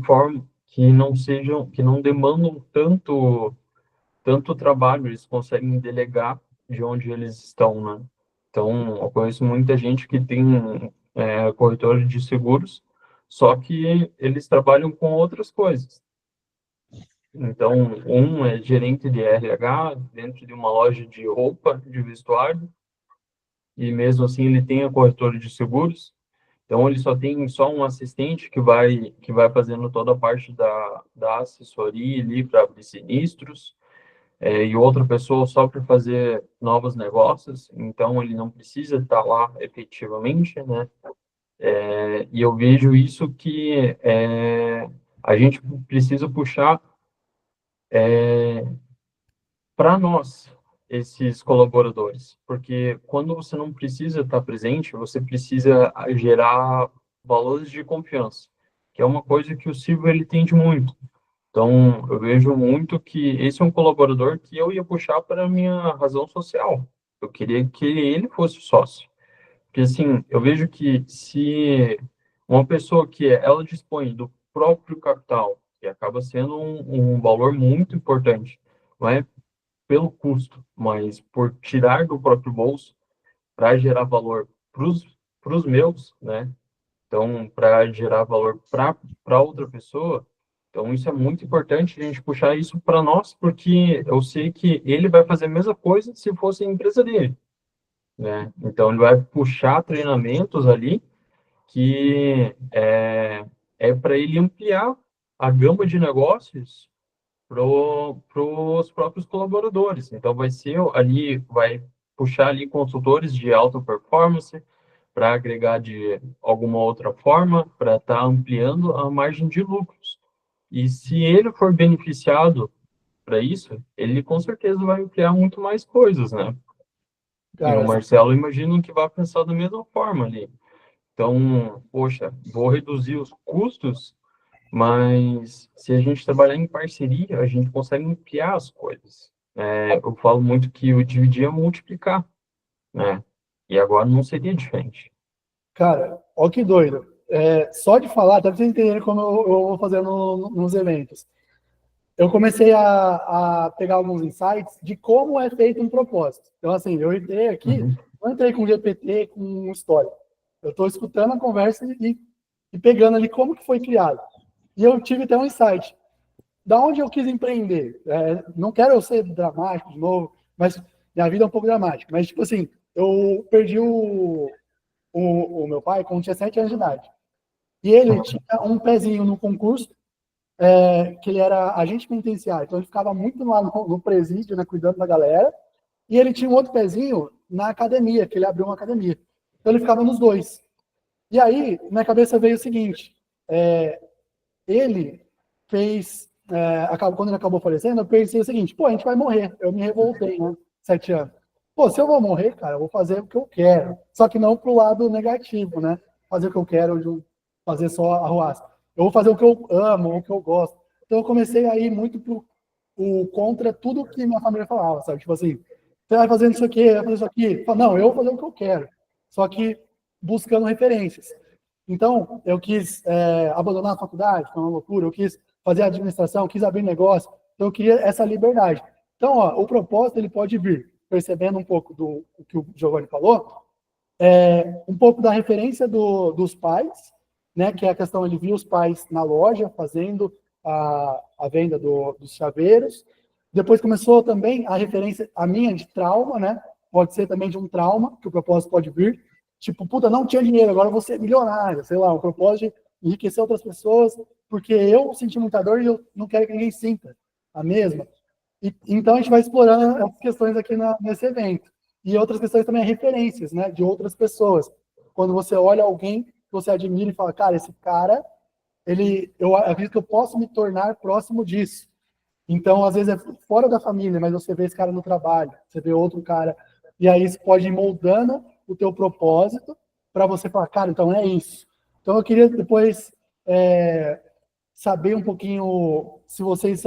não sejam, que não demandam tanto trabalho, eles conseguem delegar de onde eles estão, né? Então, eu conheço muita gente que tem corretores de seguros, só que eles trabalham com outras coisas. Então, um é gerente de RH dentro de uma loja de roupa, de vestuário, e mesmo assim ele tem a corretora de seguros. Então, ele só tem um assistente que vai fazendo toda a parte da assessoria ali para abrir sinistros, e outra pessoa só para fazer novos negócios. Então, ele não precisa estar lá efetivamente, né? E eu vejo isso que a gente precisa puxar para nós, esses colaboradores, porque quando você não precisa estar presente, você precisa gerar valores de confiança, que é uma coisa que o Silvio ele tende muito. Então, eu vejo muito que esse é um colaborador que eu ia puxar para a minha razão social. Eu queria que ele fosse sócio. Porque, assim, eu vejo que se uma pessoa que ela dispõe do próprio capital, que acaba sendo um valor muito importante, não é pelo custo, mas por tirar do próprio bolso para gerar valor para os meus, né? Então, para gerar valor para outra pessoa. Então, isso é muito importante a gente puxar isso para nós, porque eu sei que ele vai fazer a mesma coisa se fosse a empresa dele, né? Então, ele vai puxar treinamentos ali que é para ele ampliar a gama de negócios para os próprios colaboradores. Então, vai puxar ali consultores de alta performance para agregar de alguma outra forma, para estar ampliando a margem de lucros. E se ele for beneficiado para isso, ele com certeza vai ampliar muito mais coisas, né? E o Cara, Marcelo, imagino que vai pensar da mesma forma ali. Então, poxa, vou reduzir os custos, mas se a gente trabalhar em parceria, a gente consegue ampliar as coisas. Eu falo muito que o dividir é multiplicar, né? E agora não seria diferente. Cara, ó que doido. Só de falar, até pra vocês entenderem como eu vou fazendo nos eventos. Eu comecei a pegar alguns insights de como é feito um propósito. Então, assim, eu entrei aqui, Uhum. não entrei com GPT, com história. Eu estou escutando a conversa e pegando ali como que foi criado. E eu tive até um insight. Da onde eu quis empreender? Não quero ser dramático de novo, mas minha vida é um pouco dramática. Mas, tipo assim, eu perdi o meu pai quando tinha 7 anos de idade. E ele tinha um pezinho no concurso, que ele era agente penitenciário. Então ele ficava muito lá no presídio, né, cuidando da galera. E ele tinha um outro pezinho na academia, que ele abriu uma academia. Então ele ficava nos dois. E aí, na cabeça veio o seguinte: ele fez. Quando ele acabou falecendo, eu pensei o seguinte: pô, a gente vai morrer. Eu me revoltei, né? 7 anos. Pô, se eu vou morrer, cara, eu vou fazer o que eu quero. Só que não pro lado negativo, né? Fazer o que eu quero, fazer só arruaça. Eu vou fazer o que eu amo, o que eu gosto. Então eu comecei a ir muito contra tudo que minha família falava, sabe? Tipo assim, você vai fazendo isso aqui, vai fazer isso aqui. Não, eu vou fazer o que eu quero. Só que buscando referências. Então, eu quis abandonar a faculdade, foi uma loucura. Eu quis fazer administração, quis abrir negócio. Então, eu queria essa liberdade. Então, ó, o propósito ele pode vir, percebendo um pouco do que o Giovanni falou, um pouco da referência dos pais, né? Que é a questão, ele viu os pais na loja fazendo a venda dos chaveiros. Depois começou também a referência, a minha, de trauma, né? Pode ser também de um trauma, que o propósito pode vir. Tipo, puta, não tinha dinheiro, agora eu vou ser milionário, sei lá, o propósito de enriquecer outras pessoas, porque eu senti muita dor e eu não quero que ninguém sinta a mesma. Então a gente vai explorando essas questões aqui nesse evento. E outras questões também, referências, né, de outras pessoas. Quando você olha alguém que você admira e fala, cara, esse cara, eu acredito que eu posso me tornar próximo disso. Então, às vezes é fora da família, mas você vê esse cara no trabalho, você vê outro cara, e aí isso pode ir moldando o teu propósito para você falar, cara, então é isso. Então, eu queria depois saber um pouquinho se vocês,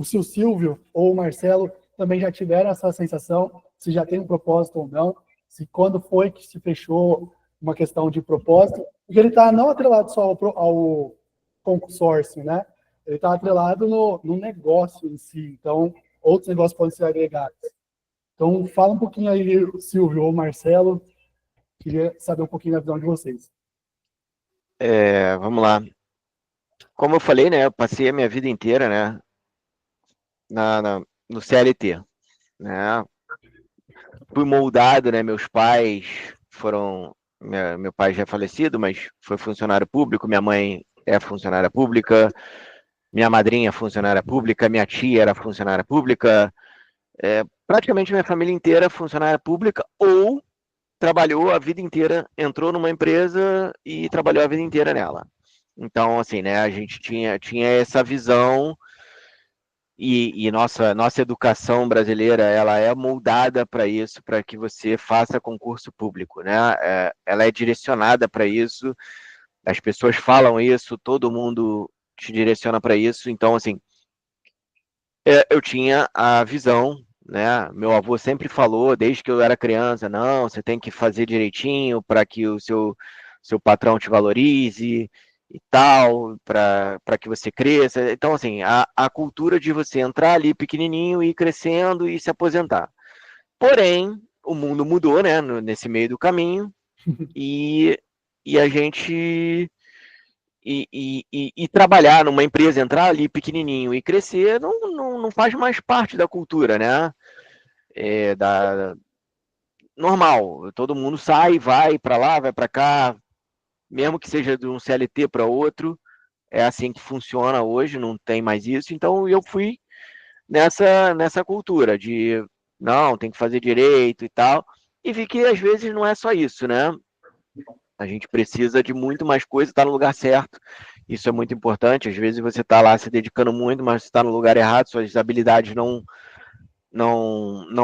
se o Silvio ou o Marcelo também já tiveram essa sensação, se já tem um propósito ou não, se quando foi que se fechou uma questão de propósito, porque ele está não atrelado só ao consórcio, né? Ele está atrelado no negócio em si. Então, outros negócios podem ser agregados. Então, fala um pouquinho aí, Silvio ou Marcelo. Queria saber um pouquinho da visão de vocês. Vamos lá. Como eu falei, né? Eu passei a minha vida inteira, né? No CLT, né? Fui moldado, né? Meus pais foram... Meu pai já é falecido, mas foi funcionário público. Minha mãe é funcionária pública. Minha madrinha é funcionária pública. Minha tia era funcionária pública. Praticamente minha família inteira é funcionária pública ou trabalhou a vida inteira, entrou numa empresa e trabalhou a vida inteira nela. Então, assim, né, a gente tinha essa visão e nossa educação brasileira, ela é moldada para isso, para que você faça concurso público, né? Ela é direcionada para isso, as pessoas falam isso, todo mundo te direciona para isso. Então, assim, eu tinha a visão, né? Meu avô sempre falou, desde que eu era criança, não, você tem que fazer direitinho para que o seu patrão te valorize e tal, para que você cresça. Então, assim, a cultura de você entrar ali pequenininho, ir crescendo e se aposentar. Porém, o mundo mudou, né, nesse meio do caminho, e a gente trabalhar numa empresa, entrar ali pequenininho e crescer, não faz mais parte da cultura, né? Normal, todo mundo sai, vai para lá, vai para cá, mesmo que seja de um CLT para outro, é assim que funciona hoje, não tem mais isso. Então eu fui nessa cultura de não, tem que fazer direito e tal, e vi que às vezes não é só isso, né? A gente precisa de muito mais coisa, estar no lugar certo. Isso é muito importante. Às vezes você está lá se dedicando muito, mas está no lugar errado, suas habilidades não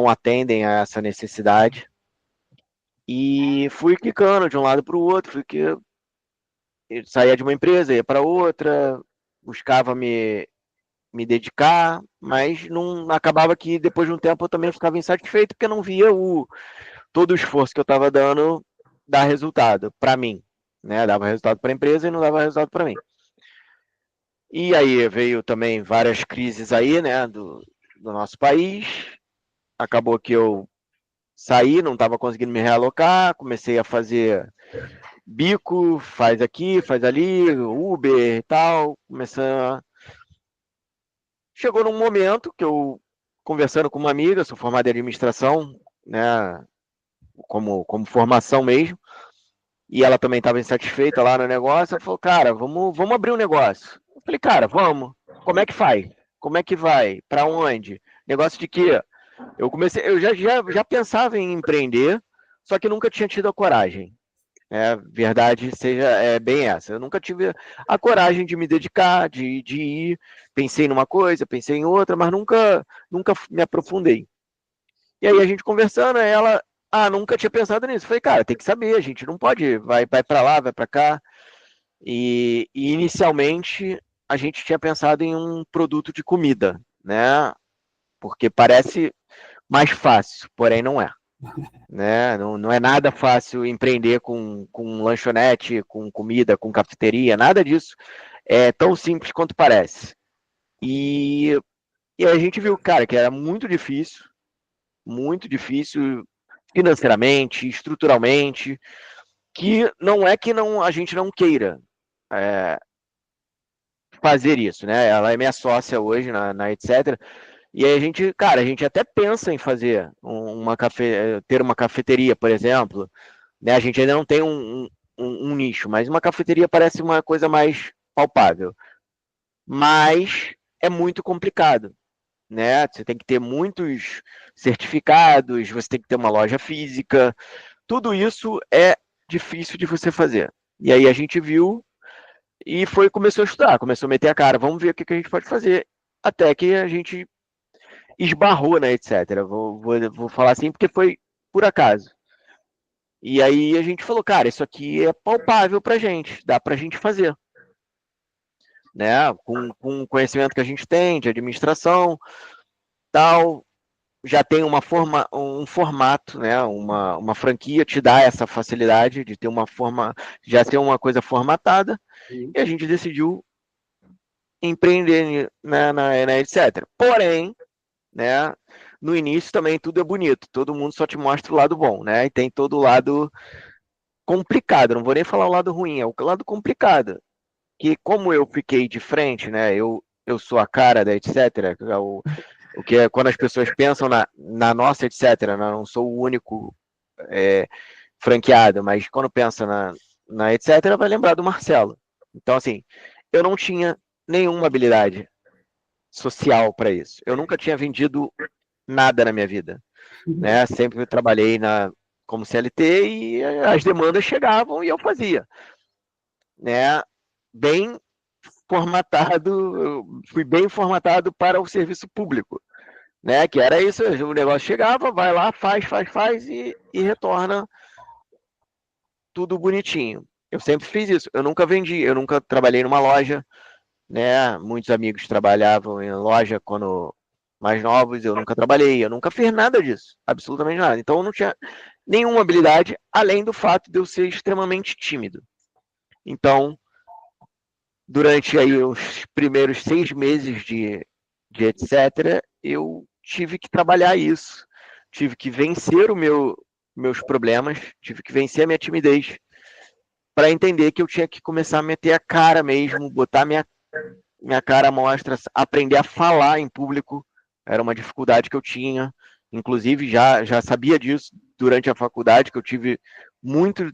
atendem a essa necessidade. E fui quicando de um lado para o outro, saía de uma empresa, ia para outra, buscava me dedicar, mas não acabava que depois de um tempo eu também ficava insatisfeito porque não via todo o esforço que eu estava dando dá resultado para mim, né? Dava resultado para a empresa e não dava resultado para mim. E aí veio também várias crises aí, né, do nosso país. Acabou que eu saí, não estava conseguindo me realocar, comecei a fazer bico, faz aqui, faz ali, Uber e tal, começando. Chegou num momento que eu, conversando com uma amiga, sou formada em administração, né, como formação mesmo, e ela também estava insatisfeita lá no negócio, ela falou, cara, vamos abrir um negócio. Eu falei, cara, vamos. Como é que faz? Como é que vai? Para onde? Negócio de quê? Eu já pensava em empreender, só que nunca tinha tido a coragem. Verdade seja bem essa. Eu nunca tive a coragem de me dedicar, de ir. Pensei numa coisa, pensei em outra, mas nunca me aprofundei. E aí a gente conversando, ela, nunca tinha pensado nisso. Eu falei, cara, tem que saber, a gente não pode, vai para lá, vai para cá. E inicialmente a gente tinha pensado em um produto de comida, né? Porque parece mais fácil, porém não é. Né? Não é nada fácil empreender com lanchonete, com comida, com cafeteria, nada disso é tão simples quanto parece. E a gente viu, cara, que era muito difícil financeiramente, estruturalmente, que não é que a gente não queira fazer isso, né? Ela é minha sócia hoje na etc. E aí a gente até pensa em fazer ter uma cafeteria, por exemplo, né? A gente ainda não tem um nicho, mas uma cafeteria parece uma coisa mais palpável. Mas é muito complicado, né? Você tem que ter muitos certificados, você tem que ter uma loja física, tudo isso é difícil de você fazer. E aí a gente viu e começou a estudar, começou a meter a cara, vamos ver o que a gente pode fazer, até que a gente esbarrou, né, etc. Vou falar assim porque foi por acaso. E aí a gente falou, cara, isso aqui é palpável pra gente, dá pra gente fazer. Né? Com o conhecimento que a gente tem de administração, tal, já tem um formato, né? Uma franquia te dá essa facilidade de ter já ter uma coisa formatada, e a gente decidiu empreender na etc. Porém, né? No início também tudo é bonito, todo mundo só te mostra o lado bom, né? E tem todo o lado complicado, não vou nem falar o lado ruim, é o lado complicado. Que como eu fiquei de frente, né? Eu sou a cara da etc. O que é quando as pessoas pensam na nossa etc. Né, não sou o único franqueado, mas quando pensa na etc. vai lembrar do Marcelo. Então, assim, eu não tinha nenhuma habilidade social para isso. Eu nunca tinha vendido nada na minha vida, né? Sempre trabalhei como CLT e as demandas chegavam e eu fazia, né? Bem fui bem formatado para o serviço público, né? Que era isso, o negócio chegava, vai lá, faz e retorna tudo bonitinho. Eu sempre fiz isso, eu nunca vendi, eu nunca trabalhei numa loja, né? Muitos amigos trabalhavam em loja quando mais novos, eu nunca trabalhei, eu nunca fiz nada disso, absolutamente nada. Então eu não tinha nenhuma habilidade, além do fato de eu ser extremamente tímido. Então, durante aí os primeiros 6 meses de etc., eu tive que trabalhar isso, tive que vencer meus problemas, tive que vencer a minha timidez, para entender que eu tinha que começar a meter a cara mesmo, botar minha cara à mostra, aprender a falar em público, era uma dificuldade que eu tinha, inclusive já sabia disso durante a faculdade, que eu tive muita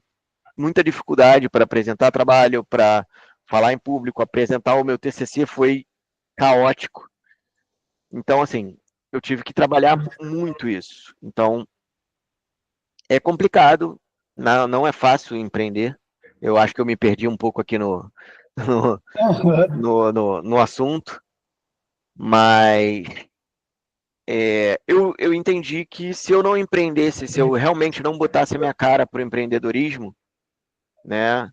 dificuldade para apresentar trabalho, para falar em público, apresentar o meu TCC foi caótico. Então, assim, eu tive que trabalhar muito isso. Então, é complicado, não é fácil empreender. Eu acho que eu me perdi um pouco aqui no assunto, mas eu entendi que se eu não empreendesse, se eu realmente não botasse a minha cara para o empreendedorismo, né,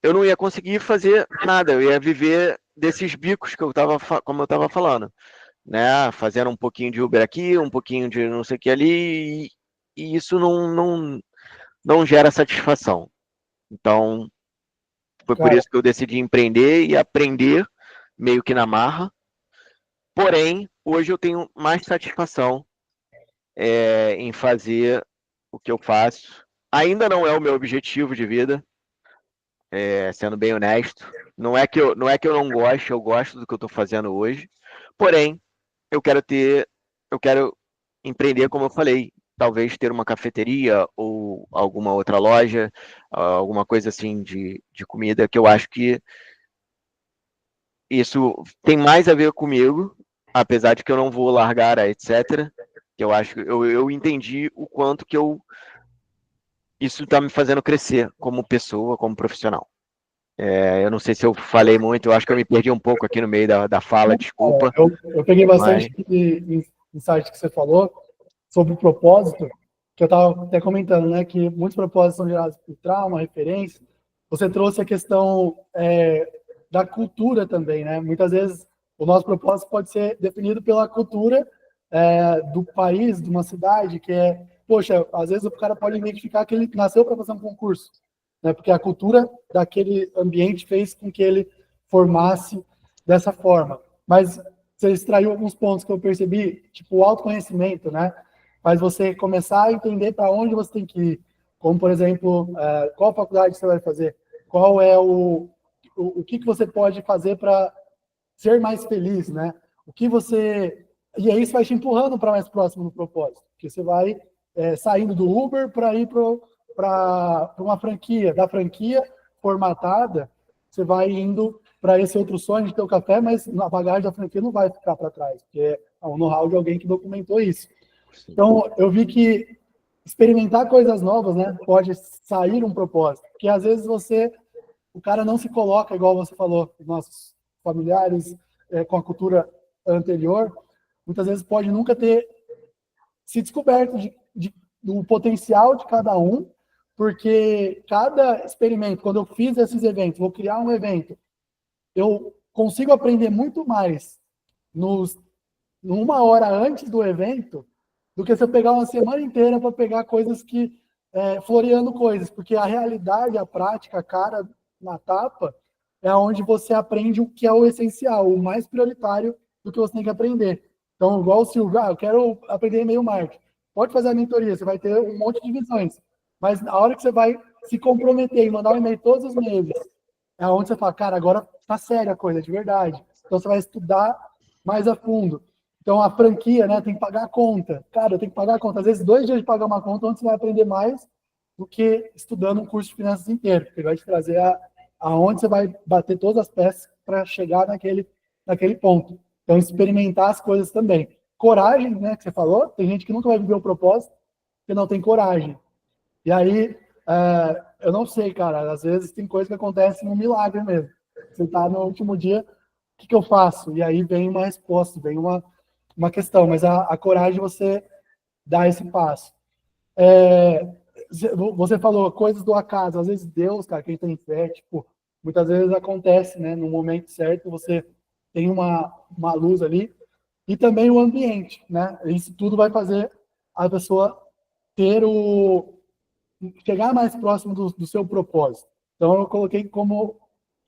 eu não ia conseguir fazer nada, eu ia viver desses bicos que como eu estava falando, né, fazendo um pouquinho de Uber aqui, um pouquinho de não sei o que ali, e isso não gera satisfação. Então, foi por Cara, isso que eu decidi empreender e aprender meio que na marra. Porém, hoje eu tenho mais satisfação em fazer o que eu faço. Ainda não é o meu objetivo de vida, sendo bem honesto. Não é que eu não goste, eu gosto do que eu estou fazendo hoje. Porém, eu quero empreender, como eu falei, talvez ter uma cafeteria ou alguma outra loja, alguma coisa assim de comida, que eu acho que isso tem mais a ver comigo, apesar de que eu não vou largar a etc. Que eu acho que eu entendi o quanto que isso está me fazendo crescer como pessoa, como profissional. Eu não sei se eu falei muito, eu acho que eu me perdi um pouco aqui no meio da fala, desculpa. eu peguei Mas bastante insight que você falou sobre o propósito, que eu estava até comentando, né, que muitos propósitos são gerados por trauma, referência. Você trouxe a questão da cultura também, né? Muitas vezes o nosso propósito pode ser definido pela cultura do país, de uma cidade, que poxa, às vezes o cara pode identificar que ele nasceu para fazer um concurso, né? Porque a cultura daquele ambiente fez com que ele formasse dessa forma. Mas você extraiu alguns pontos que eu percebi, tipo o autoconhecimento, né? Faz você começar a entender para onde você tem que ir. Como, por exemplo, qual faculdade você vai fazer? Qual é o que você pode fazer para ser mais feliz, né? O que você... E aí isso vai te empurrando para mais próximo do propósito. Porque você vai saindo do Uber para ir para uma franquia. Da franquia formatada, você vai indo para esse outro sonho de ter o café, mas na bagagem da franquia não vai ficar para trás, porque é o know-how de alguém que documentou isso. Então, eu vi que experimentar coisas novas, né, pode sair um propósito, porque às vezes o cara não se coloca, igual você falou, os nossos familiares com a cultura anterior, muitas vezes pode nunca ter se descoberto do potencial de cada um, porque cada experimento, quando eu fiz esses eventos, vou criar um evento, eu consigo aprender muito mais numa hora antes do evento do que se eu pegar uma semana inteira para pegar coisas floreando coisas, porque a realidade, a prática, a cara na tapa, é onde você aprende o que é o essencial, o mais prioritário do que você tem que aprender. Então, igual o Silvio, eu quero aprender e-mail marketing. Pode fazer a mentoria, você vai ter um monte de visões, mas na hora que você vai se comprometer e mandar um e-mail todos os meses, é onde você fala, cara, agora tá séria a coisa, de verdade. Então, você vai estudar mais a fundo. Então, a franquia, né, tem que pagar a conta. Cara, eu tenho que pagar a conta. Às vezes, 2 dias de pagar uma conta, onde você vai aprender mais do que estudando um curso de finanças inteiro, porque ele vai te trazer aonde você vai bater todas as peças para chegar naquele ponto. Então, experimentar as coisas também. Coragem, né, que você falou, tem gente que nunca vai viver o propósito porque não tem coragem. E aí, eu não sei, cara, às vezes tem coisa que acontece num milagre mesmo. Você está no último dia, o que eu faço? E aí vem uma resposta, vem uma questão, mas a coragem de você dar esse passo. Você falou coisas do acaso, às vezes Deus, cara, quem tem fé, tipo, muitas vezes acontece, né? No momento certo, você tem uma luz ali, e também o ambiente, né? Isso tudo vai fazer a pessoa chegar mais próximo do seu propósito. Então, eu coloquei como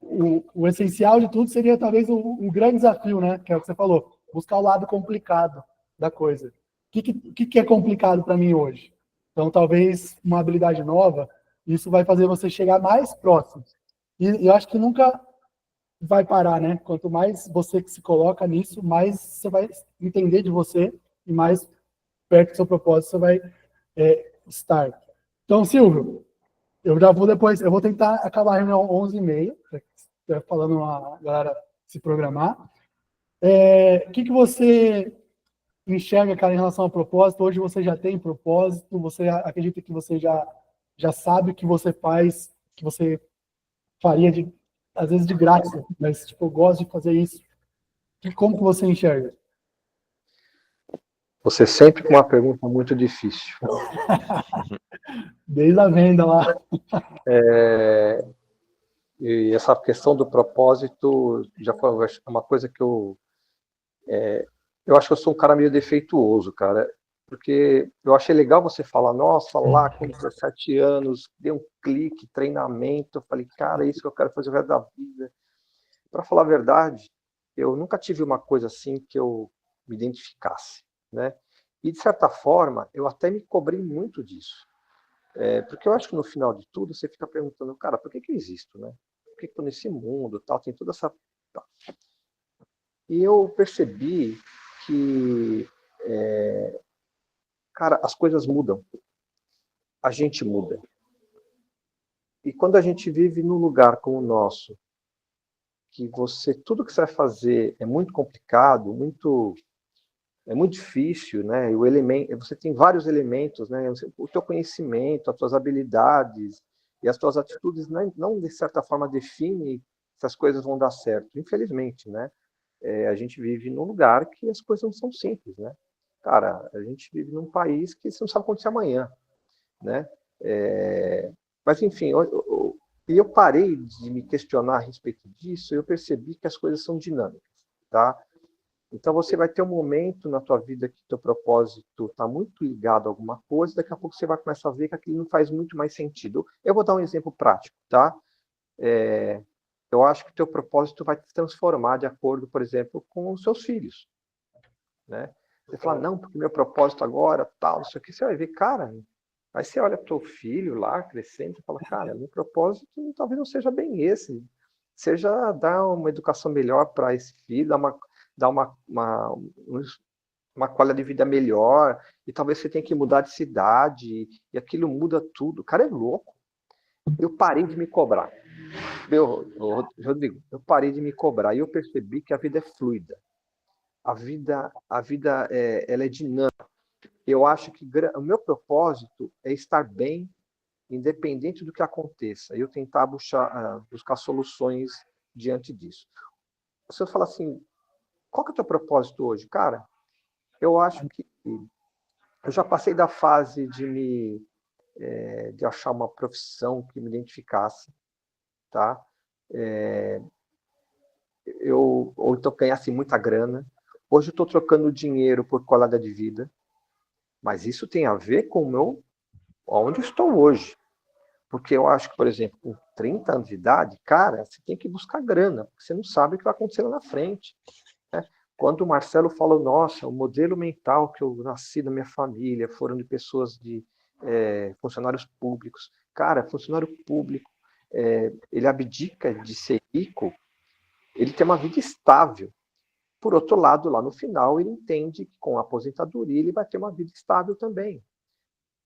o essencial de tudo seria talvez o grande desafio, né? Que é o que você falou, buscar o lado complicado da coisa. O que é complicado para mim hoje? Então, talvez uma habilidade nova, isso vai fazer você chegar mais próximo. E eu acho que nunca vai parar, né? Quanto mais você se coloca nisso, mais você vai entender de você e mais perto do seu propósito você vai estar. Então, Silvio, eu já vou depois, eu vou tentar acabar a reunião 11h30, falando a galera se programar. O que você enxerga, cara, em relação ao propósito? Hoje você já tem propósito? Você acredita que você já sabe o que você faz, que você faria, às vezes, de graça, mas, tipo, eu gosto de fazer isso. Como que você enxerga? Você sempre com uma pergunta muito difícil. Desde a venda lá. E essa questão do propósito já foi uma coisa que eu acho que eu sou um cara meio defeituoso, cara. porque eu achei legal você falar, nossa, lá com 17 anos, dei um clique, treinamento, eu falei, cara, é isso que eu quero fazer o resto da vida. Para falar a verdade, eu nunca tive uma coisa assim que eu me identificasse, né? E, de certa forma, eu até me cobrei muito disso. Porque eu acho que no final de tudo, você fica perguntando, cara, por que eu existo, né? Por que eu estou nesse mundo, tal, tem toda essa... E eu percebi que, cara, as coisas mudam. A gente muda. E quando a gente vive num lugar como o nosso, que tudo que você vai fazer é muito complicado, é muito difícil, né? E você tem vários elementos, né? O teu conhecimento, as tuas habilidades e as tuas atitudes não de certa forma definem se as coisas vão dar certo. Infelizmente, né? A gente vive num lugar que as coisas não são simples, né? Cara, a gente vive num país que você não sabe o que acontecer amanhã, né? Mas enfim, eu parei de me questionar a respeito disso. Eu percebi que as coisas são dinâmicas, tá? Então você vai ter um momento na tua vida que teu propósito está muito ligado a alguma coisa, daqui a pouco você vai começar a ver que aquilo não faz muito mais sentido. Eu vou dar um exemplo prático, tá? Eu acho que o teu propósito vai se transformar de acordo, por exemplo, com os seus filhos, né? Você fala, não, porque meu propósito agora, tal, isso aqui, você vai ver, cara, aí você olha para o teu filho lá, crescendo, e fala, cara, meu propósito talvez não seja bem esse, seja dar uma educação melhor para esse filho, dar uma qualidade de vida melhor, e talvez você tenha que mudar de cidade, e aquilo muda tudo. O cara é louco. Eu parei de me cobrar. Rodrigo, eu parei de me cobrar, e eu percebi que a vida é fluida. A vida ela é dinâmica. Eu acho que o meu propósito é estar bem, independente do que aconteça, e eu tentar buscar soluções diante disso. Se eu falar assim, qual que é o teu propósito hoje? Cara, eu acho que eu já passei da fase de achar uma profissão que me identificasse, tá? Ou então ganhasse muita grana. Hoje eu estou trocando dinheiro por qualidade de vida, mas isso tem a ver com onde eu estou hoje. Porque eu acho que, por exemplo, com 30 anos de idade, cara, você tem que buscar grana, porque você não sabe o que vai acontecer lá na frente, né? Quando o Marcelo falou, nossa, o modelo mental que eu nasci da minha família foram de pessoas funcionários públicos. Cara, funcionário público, ele abdica de ser rico, ele tem uma vida estável. Por outro lado, lá no final, ele entende que com a aposentadoria ele vai ter uma vida estável também.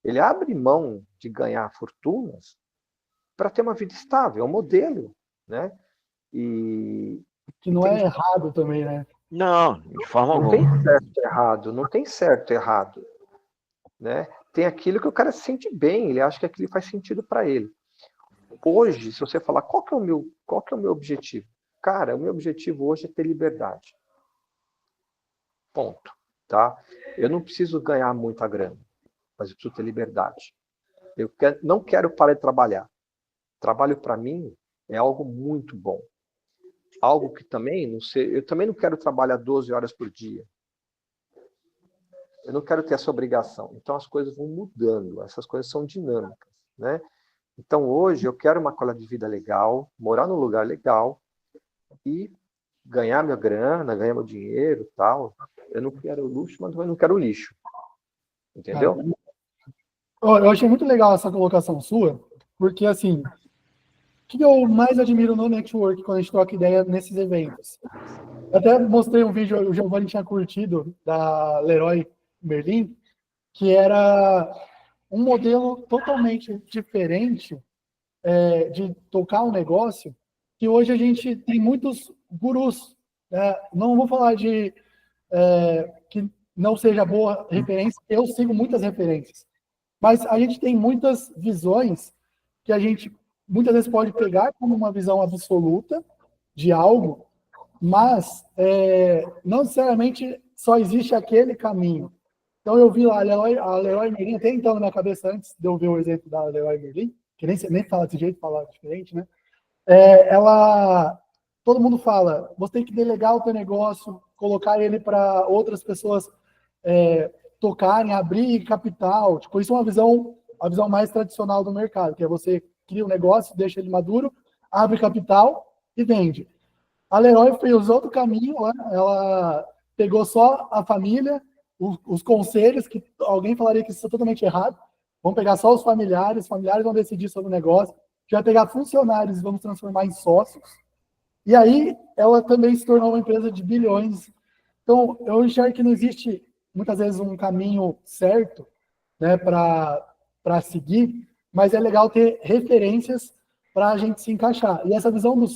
Ele abre mão de ganhar fortunas para ter uma vida estável, é um modelo, né? E que não é errado também, né? Não, de forma não alguma. tem certo e errado, não tem certo e errado, né? Tem aquilo que o cara se sente bem, ele acha que aquilo faz sentido para ele. Hoje, se você falar qual que é o meu objetivo? Cara, o meu objetivo hoje é ter liberdade. Ponto, tá? Eu não preciso ganhar muita grana, mas eu preciso ter liberdade. Não quero parar de trabalhar. Trabalho para mim é algo muito bom. Algo que também, não sei, eu também não quero trabalhar 12 horas por dia. Eu não quero ter essa obrigação. Então as coisas vão mudando, essas coisas são dinâmicas, né? Então hoje eu quero uma qualidade de vida legal, morar num lugar legal e ganhar minha grana, ganhar meu dinheiro, tal. Eu não quero luxo, mas também não quero lixo. Entendeu? Eu achei muito legal essa colocação sua, porque assim, o que eu mais admiro no network quando a gente troca ideia nesses eventos? Eu até mostrei um vídeo, o Giovanni tinha curtido, da Leroy Merlin, que era um modelo totalmente diferente de tocar um negócio, que hoje a gente tem muitos gurus, né? Não vou falar de que não seja boa referência, eu sigo muitas referências, mas a gente tem muitas visões que a gente muitas vezes pode pegar como uma visão absoluta de algo, mas não necessariamente só existe aquele caminho. Então eu vi lá a Leroy Merlin, até então na minha cabeça, antes de eu ver o exemplo da Leroy Merlin, que nem fala desse jeito, fala diferente, né? Todo mundo fala, você tem que delegar o teu negócio, colocar ele para outras pessoas tocarem, abrir capital. Tipo, isso é a visão mais tradicional do mercado, que é você cria um negócio, deixa ele maduro, abre capital e vende. A Leroy fez outro caminho, né? Ela pegou só a família, os conselhos, que alguém falaria que isso é totalmente errado. Vamos pegar só os familiares vão decidir sobre o negócio. Já pegar funcionários e vamos transformar em sócios. E aí, ela também se tornou uma empresa de bilhões. Então, eu enxergo que não existe, muitas vezes, um caminho certo, né, para seguir, mas é legal ter referências para a gente se encaixar. E essa visão do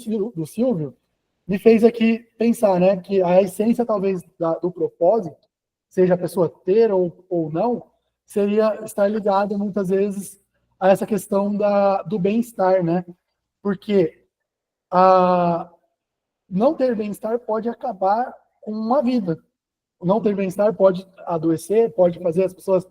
Silvio me fez aqui pensar, né, que a essência, talvez, do propósito, seja a pessoa ter ou não, seria estar ligada, muitas vezes, a essa questão do bem-estar, né? Porque não ter bem-estar pode acabar com uma vida. Não ter bem-estar pode adoecer, pode fazer as pessoas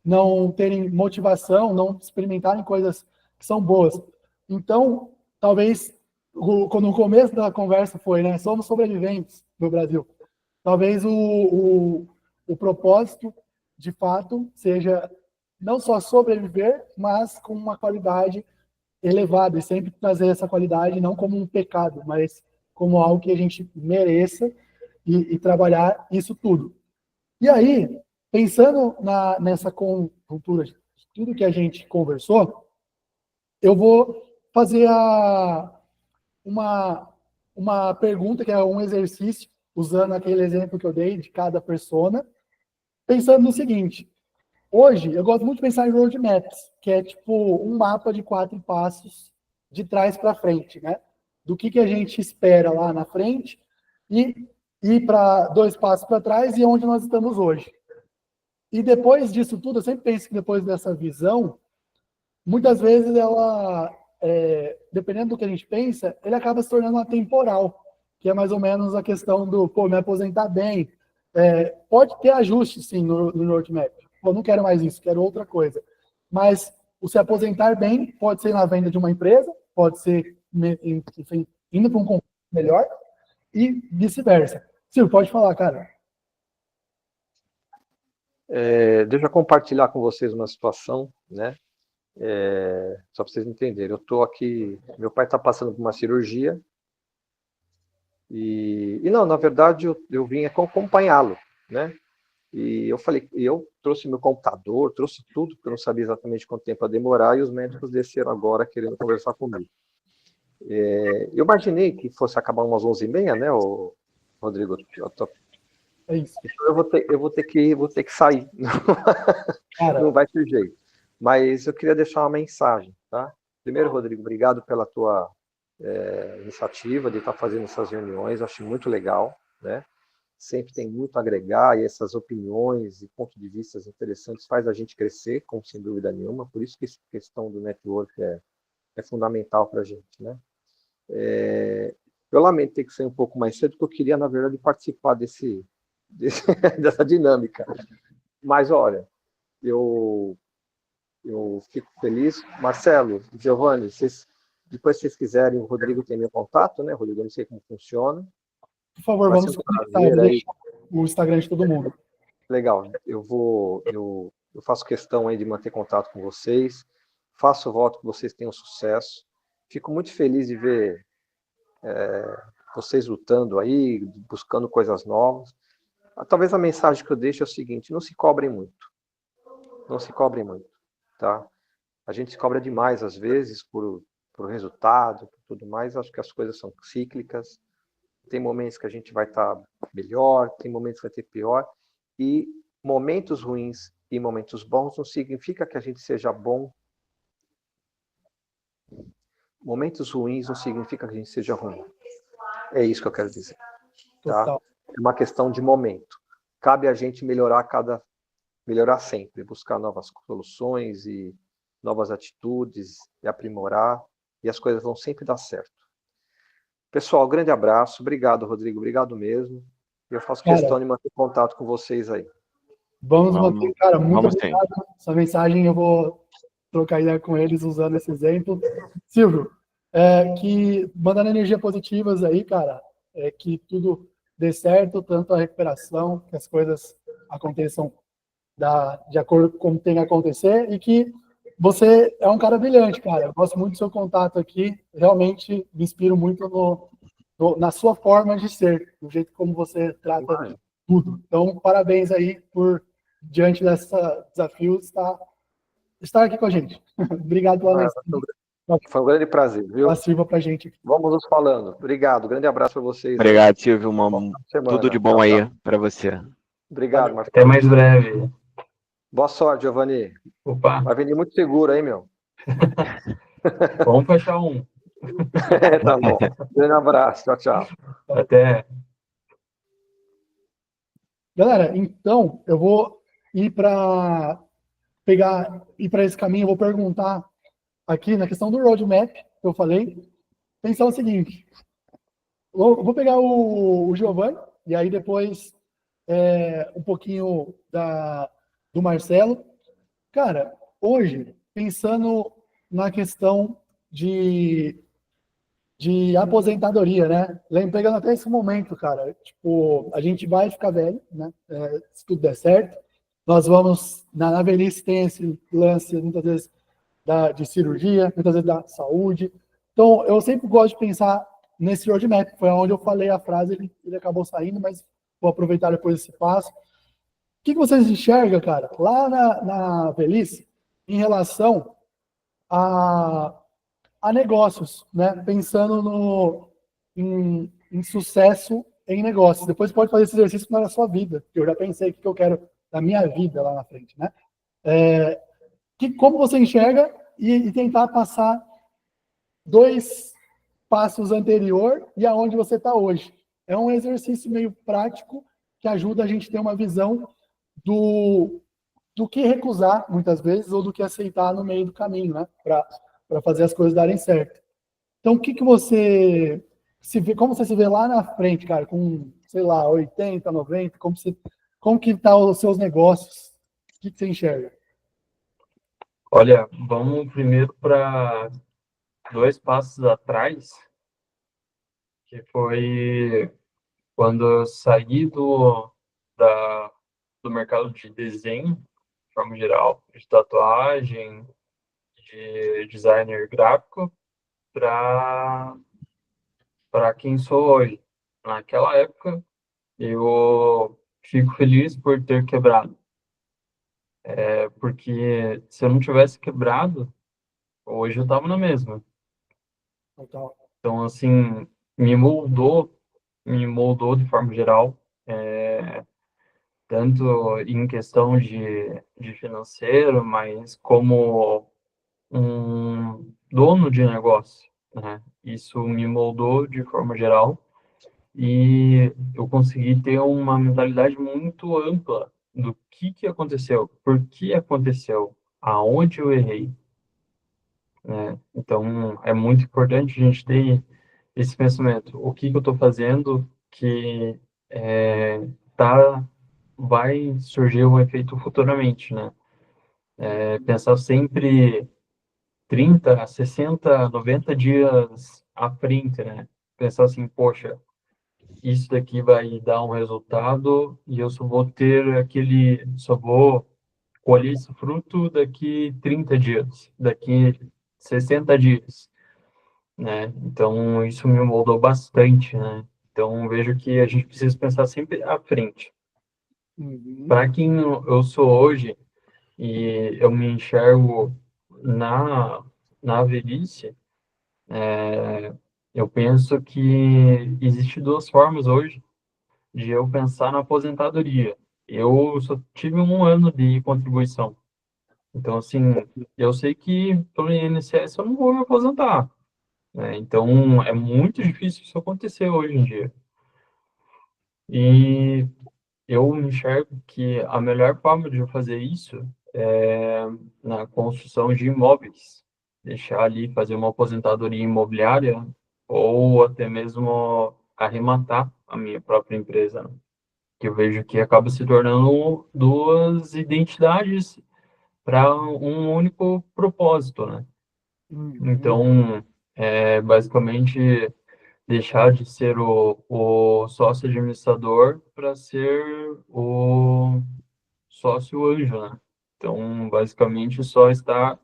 não terem motivação, não experimentarem coisas que são boas. Então, talvez, quando no começo da conversa foi, né, somos sobreviventes no Brasil. Talvez o propósito, de fato, seja não só sobreviver, mas com uma qualidade elevada, e sempre trazer essa qualidade não como um pecado, mas como algo que a gente mereça e trabalhar isso tudo. E aí, pensando nessa conjuntura de tudo que a gente conversou, eu vou fazer uma pergunta, que é um exercício, usando aquele exemplo que eu dei de cada persona, pensando no seguinte: hoje, eu gosto muito de pensar em roadmaps, que é tipo um mapa de 4 passos de trás para frente, né? Do que a gente espera lá na frente e ir para 2 passos para trás e onde nós estamos hoje. E depois disso tudo, eu sempre penso que depois dessa visão, muitas vezes ela, dependendo do que a gente pensa, ele acaba se tornando atemporal, que é mais ou menos a questão do, me aposentar bem. Pode ter ajuste, sim, no roadmap. Não quero mais isso, quero outra coisa. Mas o se aposentar bem pode ser na venda de uma empresa, pode ser, enfim, indo para um concurso melhor e vice-versa. Silvio, pode falar, cara. Deixa eu compartilhar com vocês uma situação, né? Só para vocês entenderem. Eu estou aqui, meu pai está passando por uma cirurgia e não, na verdade eu vim acompanhá-lo, né? E eu falei, eu trouxe meu computador, trouxe tudo, porque eu não sabia exatamente quanto tempo ia demorar, e os médicos desceram agora querendo conversar comigo. Eu imaginei que fosse acabar umas 11h30, né, Rodrigo? É isso. Então eu vou ter que sair. Cara, não vai ter jeito. Mas eu queria deixar uma mensagem, tá? Primeiro, Rodrigo, obrigado pela tua iniciativa de estar fazendo essas reuniões, acho muito legal, né? Sempre tem muito a agregar, e essas opiniões e pontos de vista interessantes faz a gente crescer, como sem dúvida nenhuma, por isso que essa questão do network é fundamental para a gente, né? Eu lamento ter que sair um pouco mais cedo, porque eu queria, na verdade, participar dessa dinâmica. Mas, olha, eu fico feliz. Marcelo, Giovanni, depois, se vocês quiserem, o Rodrigo tem meu contato, né? Rodrigo, eu não sei como funciona. por favor, Vai vamos ser um conectar, prazer vou aí. deixar o Instagram de todo mundo. Legal, eu faço questão aí de manter contato com vocês, faço voto que vocês tenham sucesso. Fico muito feliz de ver vocês lutando aí, buscando coisas novas. Talvez a mensagem que eu deixo é o seguinte: não se cobrem muito. Não se cobrem muito, tá? A gente se cobra demais, às vezes, por resultado, por tudo mais. Acho que as coisas são cíclicas. Tem momentos que a gente vai estar melhor, tem momentos que vai ter pior. E momentos ruins e momentos bons não significa que a gente seja bom. Momentos ruins não significa que a gente seja ruim. É isso que eu quero dizer. Tá? É uma questão de momento. Cabe a gente melhorar sempre, buscar novas soluções e novas atitudes, e aprimorar, e as coisas vão sempre dar certo. Pessoal, grande abraço. Obrigado, Rodrigo. Obrigado mesmo. Eu faço questão de manter contato com vocês aí. Vamos manter, cara, muito obrigado. Sim. Essa mensagem eu vou trocar ideia com eles usando esse exemplo. Silvio, que mandando energia positivas aí, cara, que tudo dê certo, tanto a recuperação, que as coisas aconteçam de acordo com como tem que acontecer, e que você é um cara brilhante, cara. Eu gosto muito do seu contato aqui, realmente me inspiro muito na sua forma de ser, do jeito como você trata tudo. Então, parabéns aí por, diante dessa desafio, estar aqui com a gente. Obrigado pela mensagem. Foi um grande prazer, viu? Sirva pra gente. Vamos nos falando. Obrigado, grande abraço para vocês. Obrigado, Silvio. Tudo de bom aí para você. Obrigado, Marcelo. Até mais breve. Boa sorte, Giovanni. Opa. Vai vender muito seguro aí, meu. Vamos fechar um. Tá bom. Grande abraço. Tchau, tchau. Até. Galera, então, eu vou ir para esse caminho, eu vou perguntar aqui na questão do roadmap que eu falei, pensar o seguinte, eu vou pegar o Giovanni, e aí depois um pouquinho do Marcelo. Cara, hoje, pensando na questão de aposentadoria, né? Pegando até esse momento, cara, tipo, a gente vai ficar velho, né? Se tudo der certo, nós vamos, na velhice tem esse lance, muitas vezes, de cirurgia, muitas vezes da saúde. Então, eu sempre gosto de pensar nesse roadmap, foi onde eu falei a frase, ele acabou saindo, mas vou aproveitar depois esse passo. O que vocês enxergam, cara, lá na velhice, em relação a negócios, né? Pensando em sucesso em negócios. Depois pode fazer esse exercício na sua vida, porque eu já pensei o que eu quero da minha vida lá na frente, né? Como você enxerga e tentar passar 2 passos anterior e aonde você está hoje. É um exercício meio prático que ajuda a gente a ter uma visão do que recusar, muitas vezes, ou do que aceitar no meio do caminho, né? Para fazer as coisas darem certo. Então, o que você se vê, como você se vê lá na frente, cara, com, sei lá, 80, 90, como que tá os seus negócios? O que você enxerga? Olha, vamos primeiro para 2 passos atrás, que foi quando eu saí do mercado de desenho, de forma geral, de tatuagem, de designer gráfico, para quem sou hoje. Naquela época, eu fico feliz por ter quebrado. Porque se eu não tivesse quebrado, hoje eu estava na mesma. Então, assim, me moldou de forma geral, tanto em questão de financeiro, mas como um dono de negócio, né? Isso me moldou de forma geral e eu consegui ter uma mentalidade muito ampla do que aconteceu, por que aconteceu, aonde eu errei, né? Então, é muito importante a gente ter esse pensamento, o que eu estou fazendo que vai surgir um efeito futuramente, né? Pensar sempre 30, 60, 90 dias à frente, né? Pensar assim, poxa, isso daqui vai dar um resultado e eu só vou colher esse fruto daqui 30 dias, daqui 60 dias, né? Então, isso me moldou bastante, né? Então, vejo que a gente precisa pensar sempre à frente. Para quem eu sou hoje e eu me enxergo na velhice, eu penso que existe 2 formas hoje de eu pensar na aposentadoria. Eu só tive 1 ano de contribuição. Então, assim, eu sei que pelo INSS eu não vou me aposentar, né? Então, é muito difícil isso acontecer hoje em dia. E eu enxergo que a melhor forma de eu fazer isso é na construção de imóveis. Deixar ali, fazer uma aposentadoria imobiliária ou até mesmo arrematar a minha própria empresa, né? Que eu vejo que acaba se tornando 2 identidades para um único propósito, né? Então, basicamente, deixar de ser o sócio administrador para ser o sócio anjo, né? Então, basicamente, só está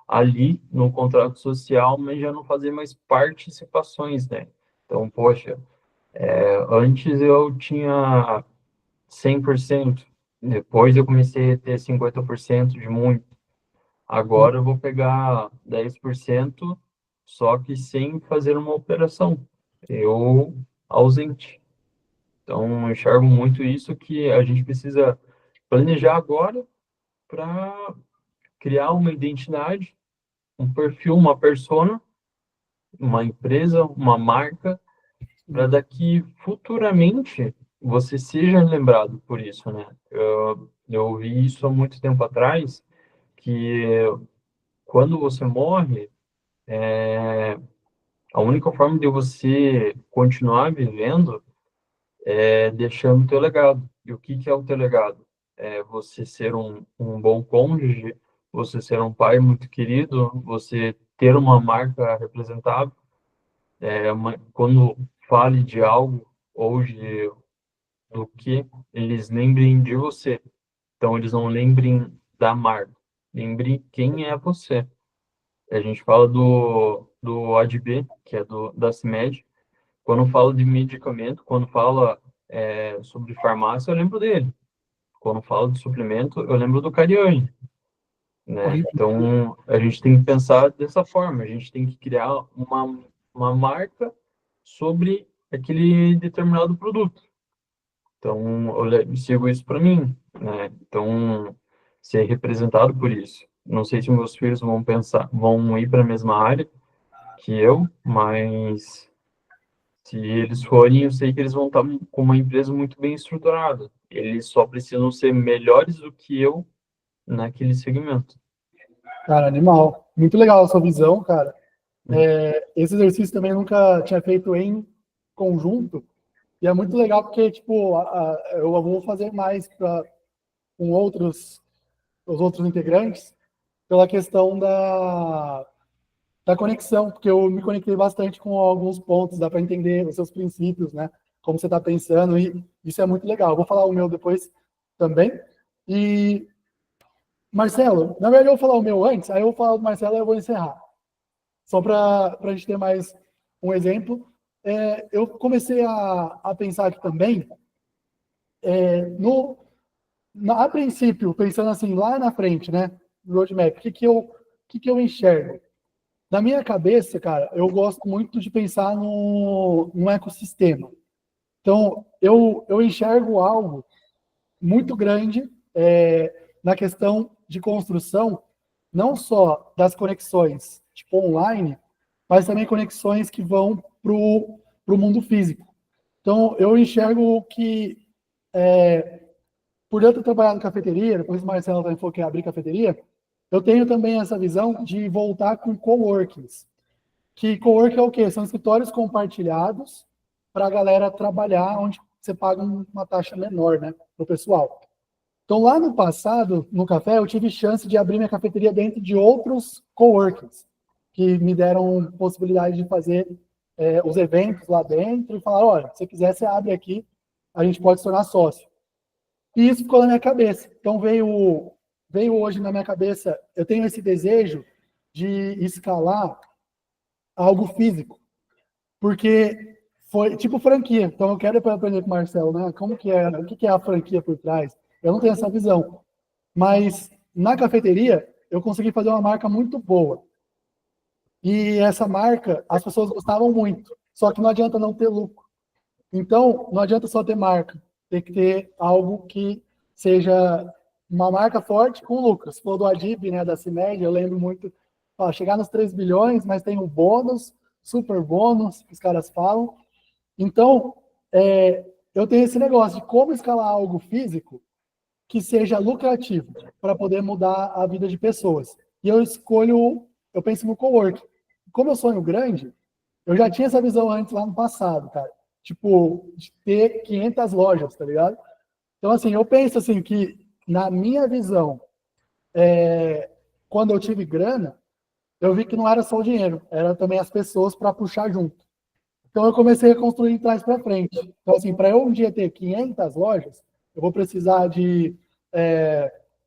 ali no contrato social, mas já não fazer mais participações, né? Então, poxa, antes eu tinha 100%, depois eu comecei a ter 50% de muito. Agora eu vou pegar 10%, só que sem fazer uma operação. Eu ausente. Então, eu enxergo muito isso que a gente precisa planejar agora para criar uma identidade, um perfil, uma persona, uma empresa, uma marca, para daqui futuramente você seja lembrado por isso, né? Eu ouvi isso há muito tempo atrás, que quando você morre, a única forma de você continuar vivendo é deixando o teu legado. E o que que é o teu legado? É você ser um bom cônjuge, você ser um pai muito querido, você ter uma marca representável. Quando fale de algo ou do que, eles lembrem de você. Então, eles não lembrem da marca, lembrem quem é você. A gente fala do ADB, que é da CIMED. Quando fala de medicamento, quando fala sobre farmácia, eu lembro dele. Quando falo de suplemento, eu lembro do Cariani, né? Então, a gente tem que pensar dessa forma. A gente tem que criar uma marca sobre aquele determinado produto. Então, eu sigo isso para mim, né? Então, ser representado por isso. Não sei se meus filhos vão ir para a mesma área que eu, mas se eles forem, eu sei que eles vão estar com uma empresa muito bem estruturada. Eles só precisam ser melhores do que eu naquele segmento. Cara, animal. Muito legal a sua visão, cara. Esse exercício também eu nunca tinha feito em conjunto. E é muito legal porque, tipo, eu vou fazer mais com os outros integrantes pela questão da conexão, porque eu me conectei bastante com alguns pontos, dá para entender os seus princípios, né? Como você está pensando, e isso é muito legal. Eu vou falar o meu depois também. E, Marcelo, na verdade eu vou falar o meu antes, aí eu vou falar do Marcelo e eu vou encerrar. Só para a gente ter mais um exemplo. Eu comecei a pensar aqui também, a princípio, pensando assim, lá na frente, né? Roadmap, o que que eu enxergo? Na minha cabeça, cara, eu gosto muito de pensar no ecossistema. Então, eu enxergo algo muito grande na questão de construção, não só das conexões, tipo, online, mas também conexões que vão para o mundo físico. Então, eu enxergo que, por eu ter trabalhado em cafeteria, depois o Marcelo também falou que ia abrir cafeteria, eu tenho também essa visão de voltar com coworkings. Que coworking é o quê? São escritórios compartilhados para a galera trabalhar, onde você paga uma taxa menor, né, para o pessoal. Então, lá no passado, no café, eu tive chance de abrir minha cafeteria dentro de outros coworkings, que me deram possibilidade de fazer os eventos lá dentro e falar, olha, se você quiser, você abre aqui, a gente pode se tornar sócio. E isso ficou na minha cabeça. Então, veio hoje na minha cabeça, eu tenho esse desejo de escalar algo físico, porque foi tipo franquia. Então eu quero aprender com o Marcelo, né? Como que é, o que que é a franquia por trás? Eu não tenho essa visão, mas na cafeteria eu consegui fazer uma marca muito boa. E essa marca as pessoas gostavam muito. Só que não adianta não ter lucro. Então não adianta só ter marca, tem que ter algo que seja uma marca forte com lucro. Se for do Adib, né, da CIMED, eu lembro muito, chegar nos 3 bilhões, mas tem o bônus, super bônus, que os caras falam. Então, eu tenho esse negócio de como escalar algo físico que seja lucrativo para poder mudar a vida de pessoas. E eu penso no coworking. Como eu sonho grande, eu já tinha essa visão antes lá no passado, cara. Tipo, de ter 500 lojas, tá ligado? Então, assim, eu penso assim que, na minha visão, quando eu tive grana, eu vi que não era só o dinheiro, era também as pessoas para puxar junto. Então, eu comecei a construir de trás para frente. Então, assim, para eu um dia ter 500 lojas, eu vou precisar de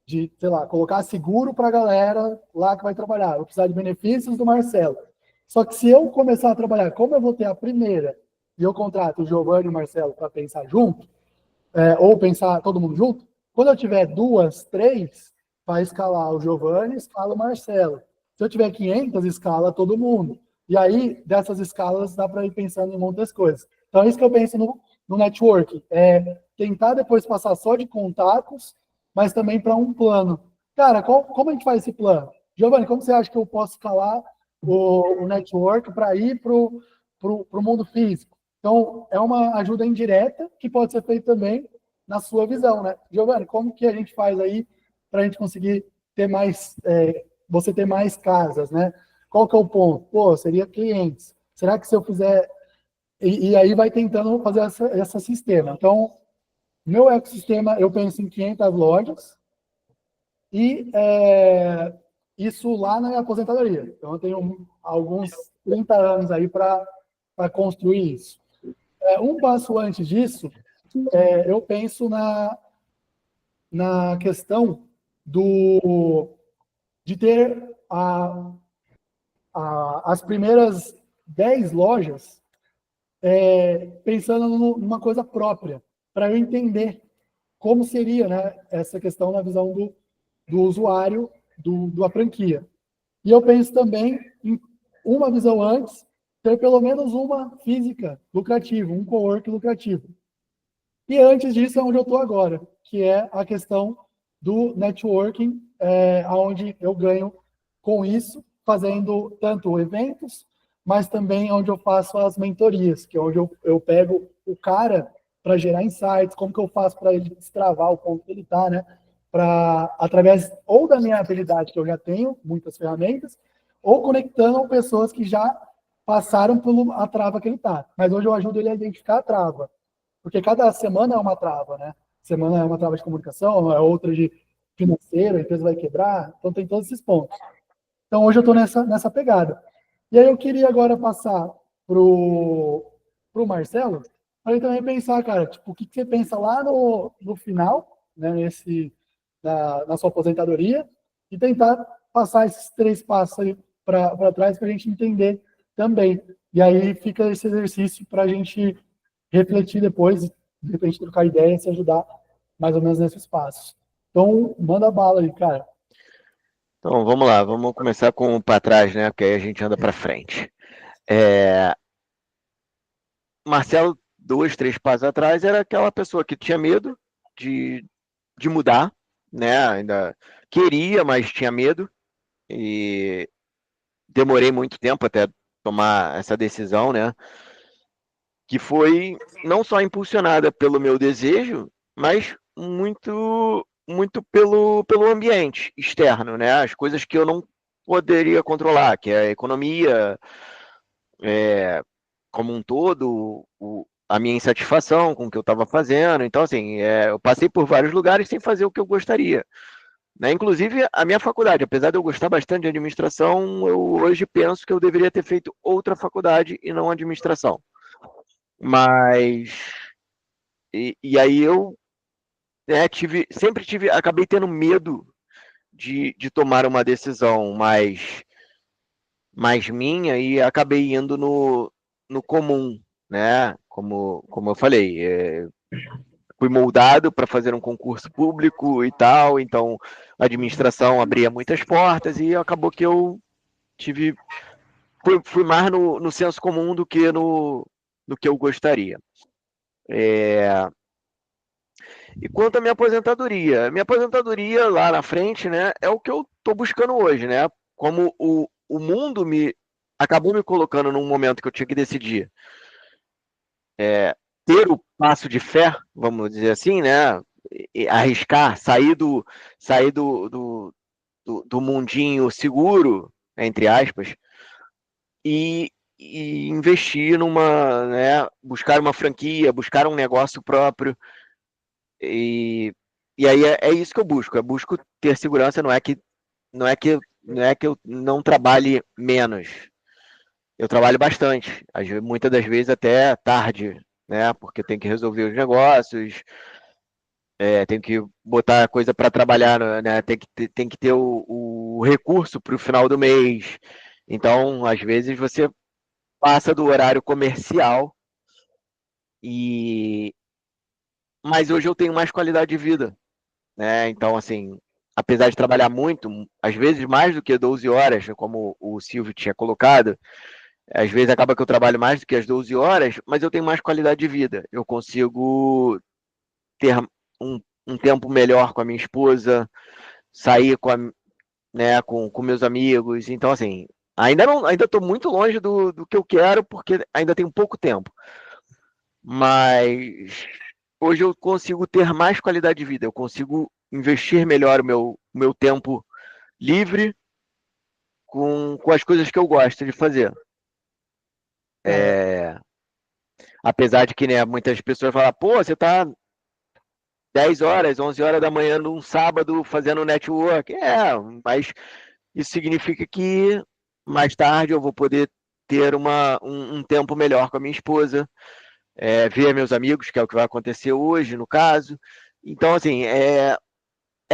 de, sei lá, colocar seguro para a galera lá que vai trabalhar. Eu vou precisar de benefícios do Marcelo. Só que se eu começar a trabalhar, como eu vou ter a primeira e eu contrato o Giovanni e o Marcelo para pensar junto, ou pensar todo mundo junto, quando eu tiver 2, 3, vai escalar o Giovanni, escala o Marcelo. Se eu tiver 500, escala todo mundo. E aí, dessas escalas, dá para ir pensando em muitas coisas. Então, é isso que eu penso no network. Tentar depois passar só de contatos, mas também para um plano. Cara, como a gente faz esse plano? Giovanni, como você acha que eu posso escalar o network para ir para o mundo físico? Então, é uma ajuda indireta que pode ser feita também na sua visão, né? Giovanni, como que a gente faz aí para a gente conseguir ter mais, você ter mais casas, né? Qual que é o ponto? Pô, seria clientes. Será que se eu fizer... E aí vai tentando fazer esse sistema. Então, meu ecossistema, eu penso em 500 lojas e isso lá na minha aposentadoria. Então, eu tenho alguns 30 anos aí para construir isso. Um passo antes disso, eu penso na questão de ter as primeiras 10 lojas pensando numa coisa própria, para eu entender como seria, né, essa questão na visão do usuário da franquia. E eu penso também em uma visão antes, ter pelo menos uma física lucrativa, um cowork lucrativo. E antes disso é onde eu estou agora, que é a questão do networking, onde eu ganho com isso, fazendo tanto eventos, mas também onde eu faço as mentorias, que é onde eu pego o cara para gerar insights, como que eu faço para ele destravar o ponto que ele está, né? Através ou da minha habilidade, que eu já tenho, muitas ferramentas, ou conectando pessoas que já passaram pela trava que ele está. Mas hoje eu ajudo ele a identificar a trava. Porque cada semana é uma trava, né? Semana é uma trava de comunicação, é outra de financeiro, a empresa vai quebrar, então tem todos esses pontos. Então hoje eu estou nessa pegada. E aí eu queria agora passar pro Marcelo, para ele também pensar, cara, tipo, o que você pensa lá no final, né, na sua aposentadoria, e tentar passar esses 3 passos aí para trás para a gente entender também. E aí fica esse exercício para a gente refletir depois, de repente trocar ideia e se ajudar mais ou menos nesses passos. Então, manda bala aí, cara. Então, vamos lá, vamos começar com o para trás, né? Porque aí a gente anda para frente. Marcelo, 2, 3 passos atrás, era aquela pessoa que tinha medo de mudar, né? Ainda queria, mas tinha medo. E demorei muito tempo até tomar essa decisão, né? Que foi não só impulsionada pelo meu desejo, mas muito pelo ambiente externo, né? As coisas que eu não poderia controlar, que é a economia, como um todo, a minha insatisfação com o que eu estava fazendo. Então, assim, eu passei por vários lugares sem fazer o que eu gostaria. Né? Inclusive, a minha faculdade, apesar de eu gostar bastante de administração, eu hoje penso que eu deveria ter feito outra faculdade e não administração. Mas, e aí eu acabei tendo medo de tomar uma decisão mais minha e acabei indo no comum, né? Como eu falei, fui moldado para fazer um concurso público e tal, então a administração abria muitas portas e acabou que eu fui mais no senso comum do que no que eu gostaria. E quanto à minha aposentadoria lá na frente, né, é o que eu estou buscando hoje, né? Como o mundo acabou me colocando num momento que eu tinha que decidir ter o passo de fé, vamos dizer assim, né? Arriscar, sair do mundinho seguro, entre aspas, e investir né? Buscar uma franquia, buscar um negócio próprio. E aí é isso que eu busco. Eu busco ter segurança, não é que eu não trabalhe menos. Eu trabalho bastante, muitas das vezes até tarde, né? Porque tem que resolver os negócios. tenho que botar a coisa para trabalhar, né? Tem que ter o recurso para o final do mês. Então, às vezes, você passa do horário comercial, mas hoje eu tenho mais qualidade de vida, né? Então, assim, apesar de trabalhar muito, às vezes mais do que 12 horas, como o Silvio tinha colocado, às vezes acaba que eu trabalho mais do que as 12 horas, mas eu tenho mais qualidade de vida. Eu consigo ter um tempo melhor com a minha esposa, sair né, com meus amigos. Então, assim, ainda estou muito longe do que eu quero, porque ainda tenho pouco tempo. Mas hoje eu consigo ter mais qualidade de vida, eu consigo investir melhor o meu tempo livre com as coisas que eu gosto de fazer. Apesar de que, né, muitas pessoas falam, pô, você tá 10 horas, 11 horas da manhã num sábado fazendo network. Mas isso significa que mais tarde eu vou poder ter um tempo melhor com a minha esposa, ver meus amigos, que é o que vai acontecer hoje, no caso. Então, assim, é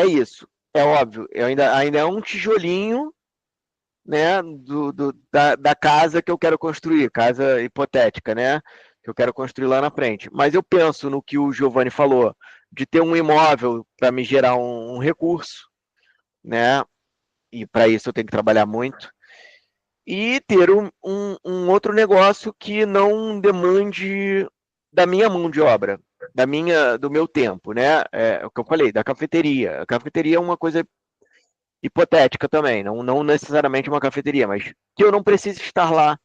isso. É óbvio, ainda é um tijolinho, né, da casa que eu quero construir, casa hipotética, né, que eu quero construir lá na frente. Mas eu penso no que o Giovanni falou, de ter um imóvel para me gerar um recurso, né, e para isso eu tenho que trabalhar muito, e ter um outro negócio que não demande da minha mão de obra, do meu tempo, né, o que eu falei, da cafeteria. A cafeteria é uma coisa hipotética também, não necessariamente uma cafeteria, mas que eu não precise estar lá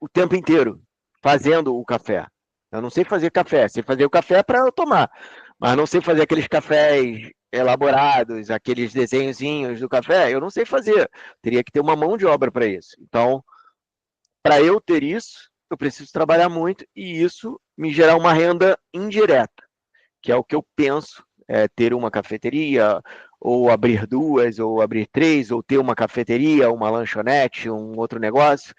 o tempo inteiro fazendo o café. Eu não sei fazer café, sei fazer o café para eu tomar, mas não sei fazer aqueles cafés elaborados, aqueles desenhozinhos do café, eu não sei fazer. Teria que ter uma mão de obra para isso. Então, para eu ter isso, eu preciso trabalhar muito e isso me gerar uma renda indireta, que é o que eu penso, ter uma cafeteria, ou abrir duas, ou abrir três, ou ter uma cafeteria, uma lanchonete, um outro negócio.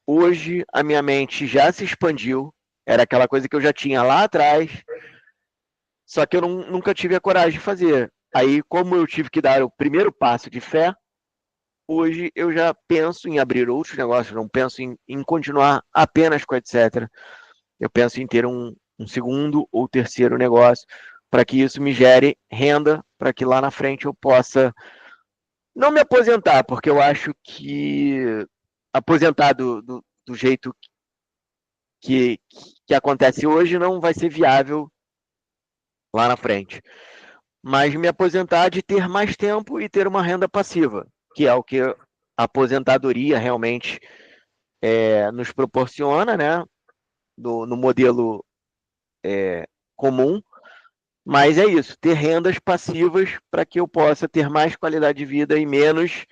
Hoje a minha mente já se expandiu, era aquela coisa que eu já tinha lá atrás, só que eu nunca tive a coragem de fazer. Aí, como eu tive que dar o primeiro passo de fé, hoje eu já penso em abrir outros negócios, não penso em continuar apenas com etc. Eu penso em ter um segundo ou terceiro negócio, para que isso me gere renda, para que lá na frente eu possa não me aposentar, porque eu acho que aposentar do jeito que, que acontece hoje não vai ser viável lá na frente. Mas me aposentar de ter mais tempo e ter uma renda passiva, que é o que a aposentadoria realmente nos proporciona, né? No modelo comum. Mas é isso, ter rendas passivas para que eu possa ter mais qualidade de vida e menos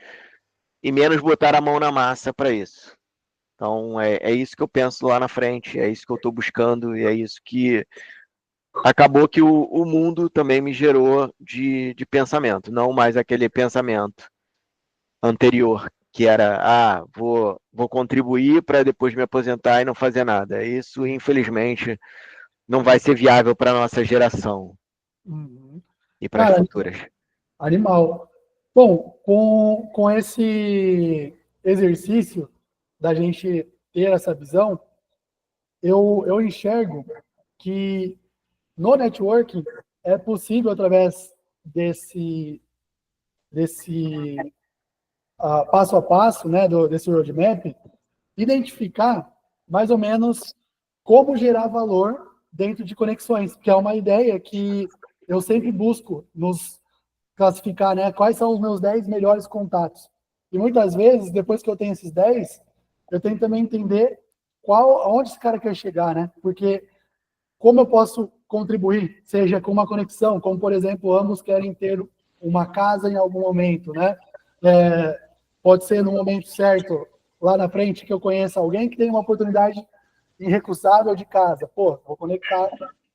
botar a mão na massa para isso. Então é isso que eu penso lá na frente, é isso que eu estou buscando e é isso que acabou que o mundo também me gerou de pensamento, não mais aquele pensamento anterior, que era, vou contribuir para depois me aposentar e não fazer nada. Isso, infelizmente, não vai ser viável para a nossa geração Uhum. e para as Cara, futuras. animal. Bom, com esse exercício da gente ter essa visão, eu enxergo que no networking é possível, através desse passo a passo, né, desse roadmap, identificar mais ou menos como gerar valor dentro de conexões, que é uma ideia que eu sempre busco nos classificar, né, quais são os meus 10 melhores contatos. E muitas vezes, depois que eu tenho esses 10, eu tenho também entender aonde esse cara quer chegar, né? Porque como eu posso contribuir, seja com uma conexão, como, por exemplo, ambos querem ter uma casa em algum momento, né? Pode ser no momento certo, lá na frente, que eu conheça alguém que tem uma oportunidade irrecusável de casa. Pô, vou conectar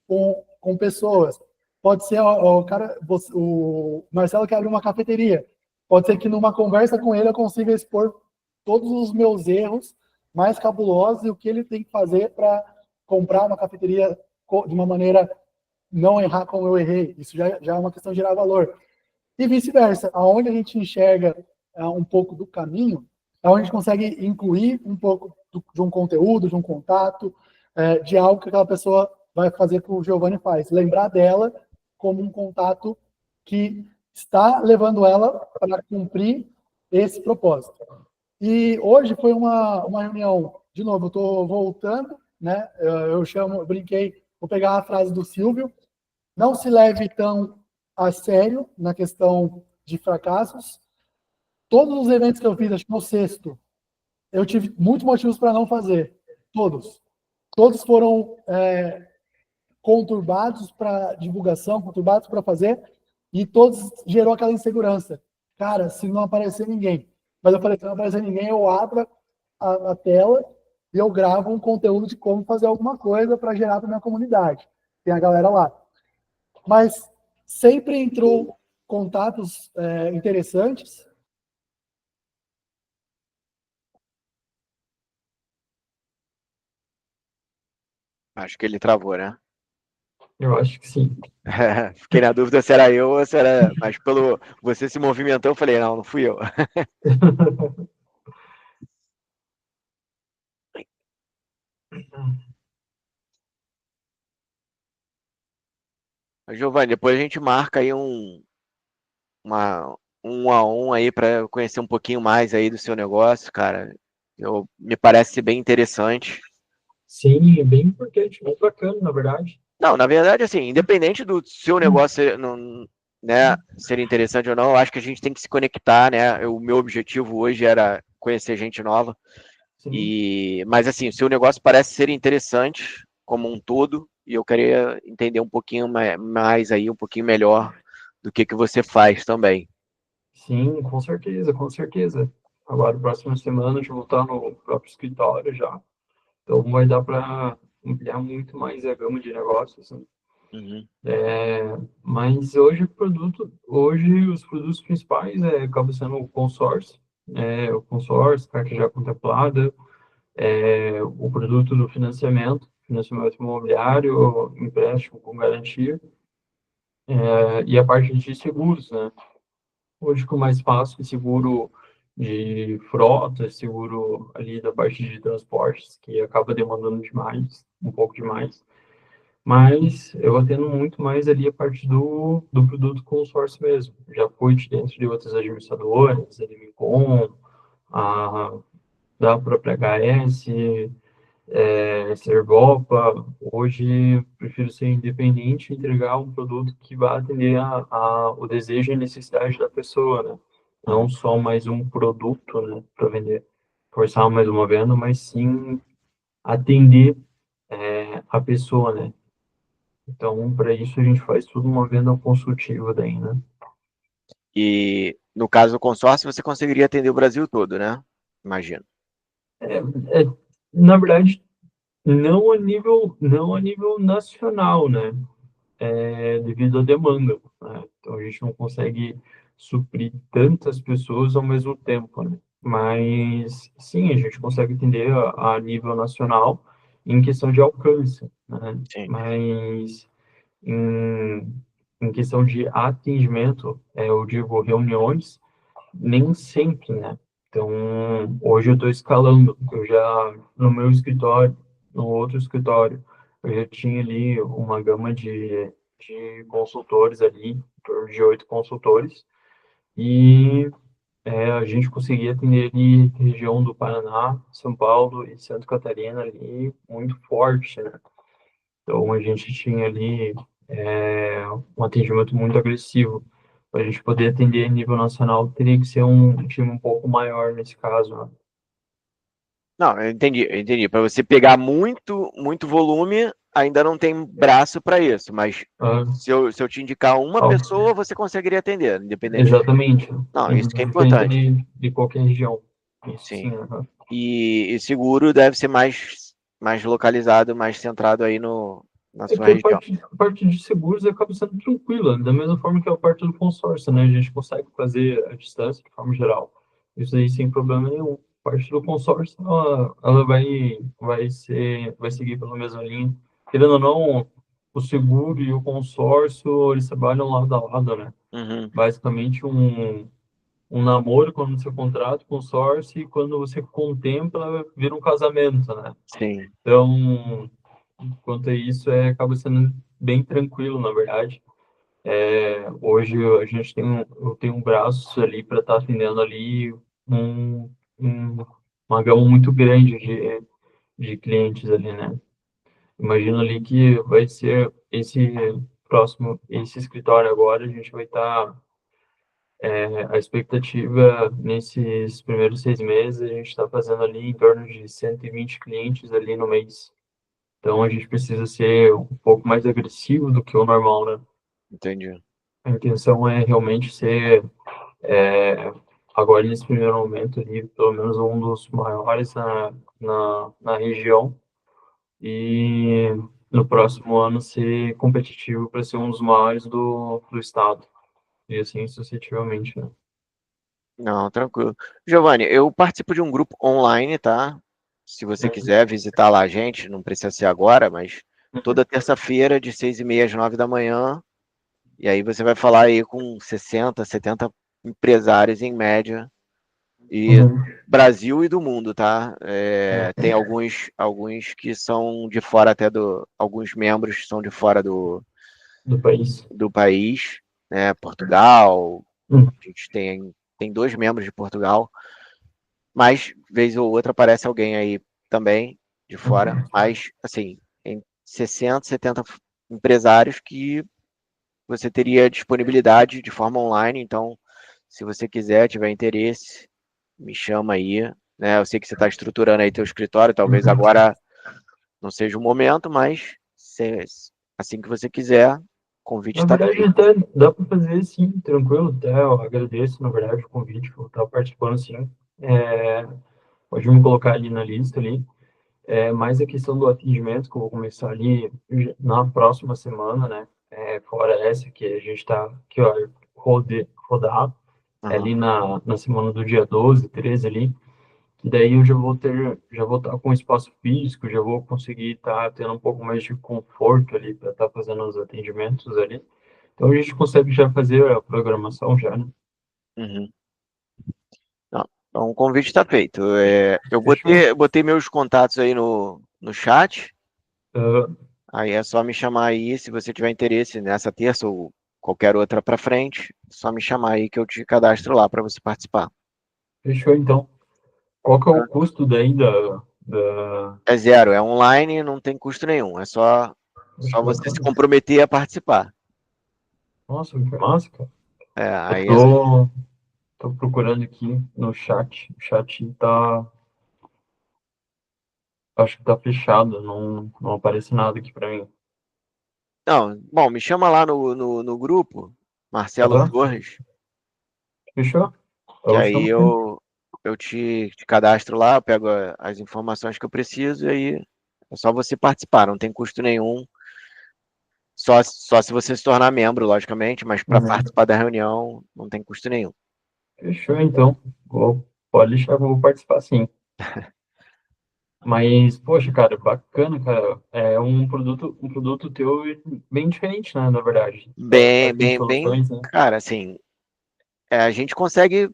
com pessoas. Pode ser o Marcelo quer abrir uma cafeteria. Pode ser que numa conversa com ele eu consiga expor todos os meus erros mais cabulosos e o que ele tem que fazer para comprar uma cafeteria de uma maneira não errar como eu errei. Isso já é uma questão de gerar valor. E vice-versa, aonde a gente enxerga um pouco do caminho, é onde a gente consegue incluir um pouco de um conteúdo, de um contato, de algo que aquela pessoa vai fazer que o Giovanni faz. Lembrar dela como um contato que está levando ela para cumprir esse propósito. E hoje foi uma reunião, de novo, eu estou voltando, né? Eu brinquei, vou pegar a frase do Silvio, não se leve tão a sério na questão de fracassos. Todos os eventos que eu fiz, acho que no sexto, eu tive muitos motivos para não fazer. Todos. Todos foram conturbados para divulgação, conturbados para fazer, e todos gerou aquela insegurança. Cara, se não aparecer ninguém. Mas eu falei, se não aparecer ninguém, eu abro a tela e eu gravo um conteúdo de como fazer alguma coisa para gerar para minha comunidade. Tem a galera lá. Mas sempre entrou contatos interessantes. Acho que ele travou, né? Eu acho que sim. Fiquei na dúvida se era eu ou se era. Mas pelo você se movimentou, eu falei, não fui eu. Mas, Giovanni, depois a gente marca aí um a um aí para eu conhecer um pouquinho mais aí do seu negócio, cara. Me parece bem interessante. Sim, é bem importante, bem bacana, na verdade. Não, na verdade, assim, independente do seu negócio né, ser interessante ou não, eu acho que a gente tem que se conectar, né? O meu objetivo hoje era conhecer gente nova. Sim, Mas assim, o seu negócio parece ser interessante como um todo, e eu queria entender um pouquinho mais aí, um pouquinho melhor do que você faz também. sim, com certeza, com certeza. Agora, próxima semana, eu vou voltar no próprio escritório já. Então, vai dar para ampliar muito mais a gama de negócios, né? Uhum. Mas hoje os produtos principais acabam sendo o consórcio, o consórcio, carta já contemplada, o produto do financiamento imobiliário, empréstimo com garantia, e a parte de seguros, né? Hoje com mais fácil, seguro de frota, seguro ali da parte de transportes, que acaba demandando demais, um pouco demais. Mas eu atendo muito mais ali a parte do produto consórcio mesmo. Já fui dentro de outras administradoras, a Limicom, a da própria HS, Servopa. Hoje prefiro ser independente e entregar um produto que vá atender o desejo e a necessidade da pessoa, né? Não só mais um produto, né, para vender, forçar mais uma venda, mas sim atender a pessoa, né? Então, para isso, a gente faz tudo uma venda consultiva daí, né? E no caso do consórcio, você conseguiria atender o Brasil todo, né? Imagino. Na verdade, não a nível nacional, né? Devido à demanda, né? Então, a gente não consegue suprir tantas pessoas ao mesmo tempo, né? Mas, sim, a gente consegue atender a nível nacional em questão de alcance, né? Sim. Mas em, em questão de atendimento, eu digo reuniões, nem sempre, né? Então, hoje eu estou escalando, no meu escritório, no outro escritório, eu já tinha ali uma gama de consultores ali, em torno de 8 consultores, e a gente conseguia atender ali região do Paraná, São Paulo e Santa Catarina ali muito forte, né? Então, a gente tinha ali um atendimento muito agressivo. Para a gente poder atender a nível nacional, teria que ser um time um pouco maior nesse caso, né? Não, eu entendi. Para você pegar muito volume, ainda não tem braço para isso, mas Ah, se eu te indicar uma ó, pessoa, você conseguiria atender, independente. exatamente. Não, isso que é Indifferente importante. de qualquer região. Isso Sim. sim, aham. E seguro deve ser mais localizado, mais centrado aí na É sua que a região. parte de seguros acaba sendo tranquila, da mesma forma que a parte do consórcio, né? A gente consegue fazer a distância de forma geral. Isso aí sem problema nenhum. A parte do consórcio, ela vai seguir pela mesma linha. Querendo ou não, o seguro e o consórcio, eles trabalham lado a lado, né? Uhum, Basicamente um namoro quando você contrata o consórcio e quando você contempla, vira um casamento, né? sim, Então, quanto a isso, acaba sendo bem tranquilo, na verdade. Hoje a gente eu tenho um braço ali para estar atendendo ali um, um, uma gama muito grande de clientes ali, né? Imagino ali que vai ser esse escritório agora, a gente vai estar, a expectativa nesses primeiros 6 meses, a gente está fazendo ali em torno de 120 clientes ali no mês. Então a gente precisa ser um pouco mais agressivo do que o normal, né? entendi. A intenção é realmente ser, é, agora nesse primeiro momento ali, pelo menos um dos maiores na região, e no próximo ano ser competitivo para ser um dos maiores do estado, e assim sucessivamente, né? Não, tranquilo. Giovanni, eu participo de um grupo online, tá? Se você Uhum, quiser visitar lá a gente, não precisa ser agora, mas toda terça-feira, de 6h30 às 9 da manhã, e aí você vai falar aí com 60, 70 empresários em média, e uhum, Brasil e do mundo, tá? Tem alguns que são de fora até alguns membros são de fora do país. do país, né? Portugal, Uhum, a gente tem 2 membros de Portugal, mas vez ou outra aparece alguém aí também de fora, uhum, mas assim, em 60, 70 empresários que você teria disponibilidade de forma online, então se você quiser, tiver interesse, me chama aí, né? Eu sei que você está estruturando aí teu escritório, talvez uhum. agora não seja o momento, mas assim que você quiser, o convite Na está verdade, feito. até dá para fazer sim, tranquilo. Até eu agradeço, na verdade, o convite por estar participando, sim. É, pode me colocar ali na lista ali. Mais a questão do atendimento, que eu vou começar ali na próxima semana, né? Fora essa que a gente está, que ó, rodar Aham. ali na semana do dia 12, 13 ali, que daí eu já vou estar com espaço físico, já vou conseguir estar tendo um pouco mais de conforto ali para estar fazendo os atendimentos ali. Então a gente consegue já fazer a programação já, né? Uhum. Não, então o convite está feito. Eu Fechou? botei meus contatos aí no chat. Ah, Aí é só me chamar aí, se você tiver interesse nessa terça ou qualquer outra para frente, é só me chamar aí que eu te cadastro lá para você participar. fechou então. Qual que é o custo daí da... É zero, é online, não tem custo nenhum, é só Acho você se bacana. comprometer a participar. Nossa, que massa, cara. Eu Aí tô procurando aqui no chat. O chat acho que tá fechado, não aparece nada aqui pra mim. não, bom, me chama lá no grupo, Marcelo Aham, Torres, fechou? que Eu aí chamo sim. eu te cadastro lá, eu pego as informações que eu preciso e aí é só você participar, não tem custo nenhum. Só se você se tornar membro, logicamente, mas para Uhum. participar da reunião não tem custo nenhum. Fechou, então. Pode deixar que eu vou participar sim. Mas, poxa, cara, bacana, cara. É um produto teu bem diferente, né, na verdade. Bem, Essas bem, bem, soluções, né? cara, assim, a gente consegue,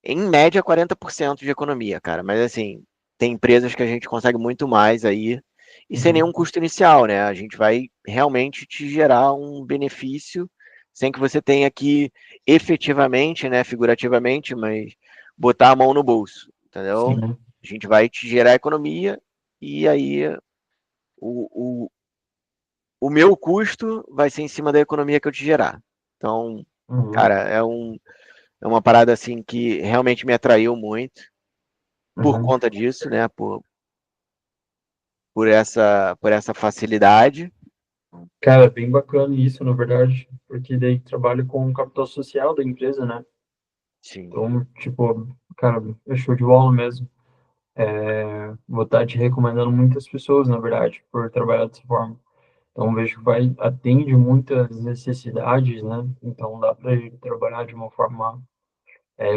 em média, 40% de economia, cara, mas assim, tem empresas que a gente consegue muito mais aí, e sem nenhum Uhum. custo inicial, né? A gente vai realmente te gerar um benefício, sem que você tenha que efetivamente, né, figurativamente, mas botar a mão no bolso, entendeu? Sim. A gente vai te gerar economia, e aí o, o, o meu custo vai ser em cima da economia que eu te gerar. Então, Uhum. cara, é uma parada assim que realmente me atraiu muito por Uhum. conta disso, né? Por essa facilidade. Cara, bem bacana isso, na verdade, porque daí trabalho com o capital social da empresa, né? Sim, Então, tipo, cara, é show de bola mesmo. Vou estar te recomendando muitas pessoas, na verdade, por trabalhar dessa forma. Então, vejo que atende muitas necessidades, né? Então, dá para trabalhar de uma forma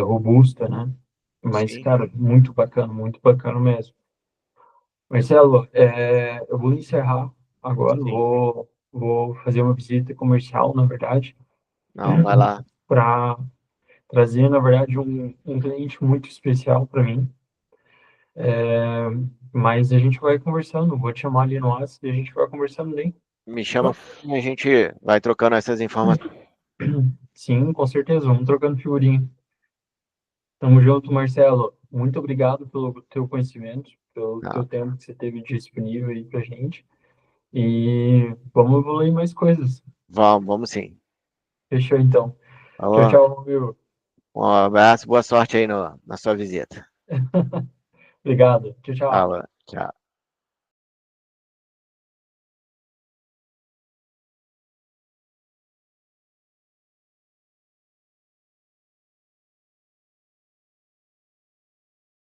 robusta, né? Mas, sim. cara, muito bacana mesmo. Marcelo, eu vou encerrar. agora, Sim. vou fazer uma visita comercial, na verdade, Não, vai lá. para trazer, na verdade, um cliente muito especial para mim. Mas a gente vai conversando, vou te chamar ali no WhatsApp e a gente vai conversando bem. Me chama e a gente vai trocando essas informações. Sim, com certeza, vamos trocando figurinha. Tamo junto, Marcelo. Muito obrigado pelo teu conhecimento, pelo teu Não, tempo que você teve disponível aí pra gente. E vamos evoluir mais coisas. vamos sim. Fechou então. Tchau, Falou. tchau, meu. Um abraço, boa sorte aí na sua visita. Obrigado. Tchau, tchau. Falou. Tchau.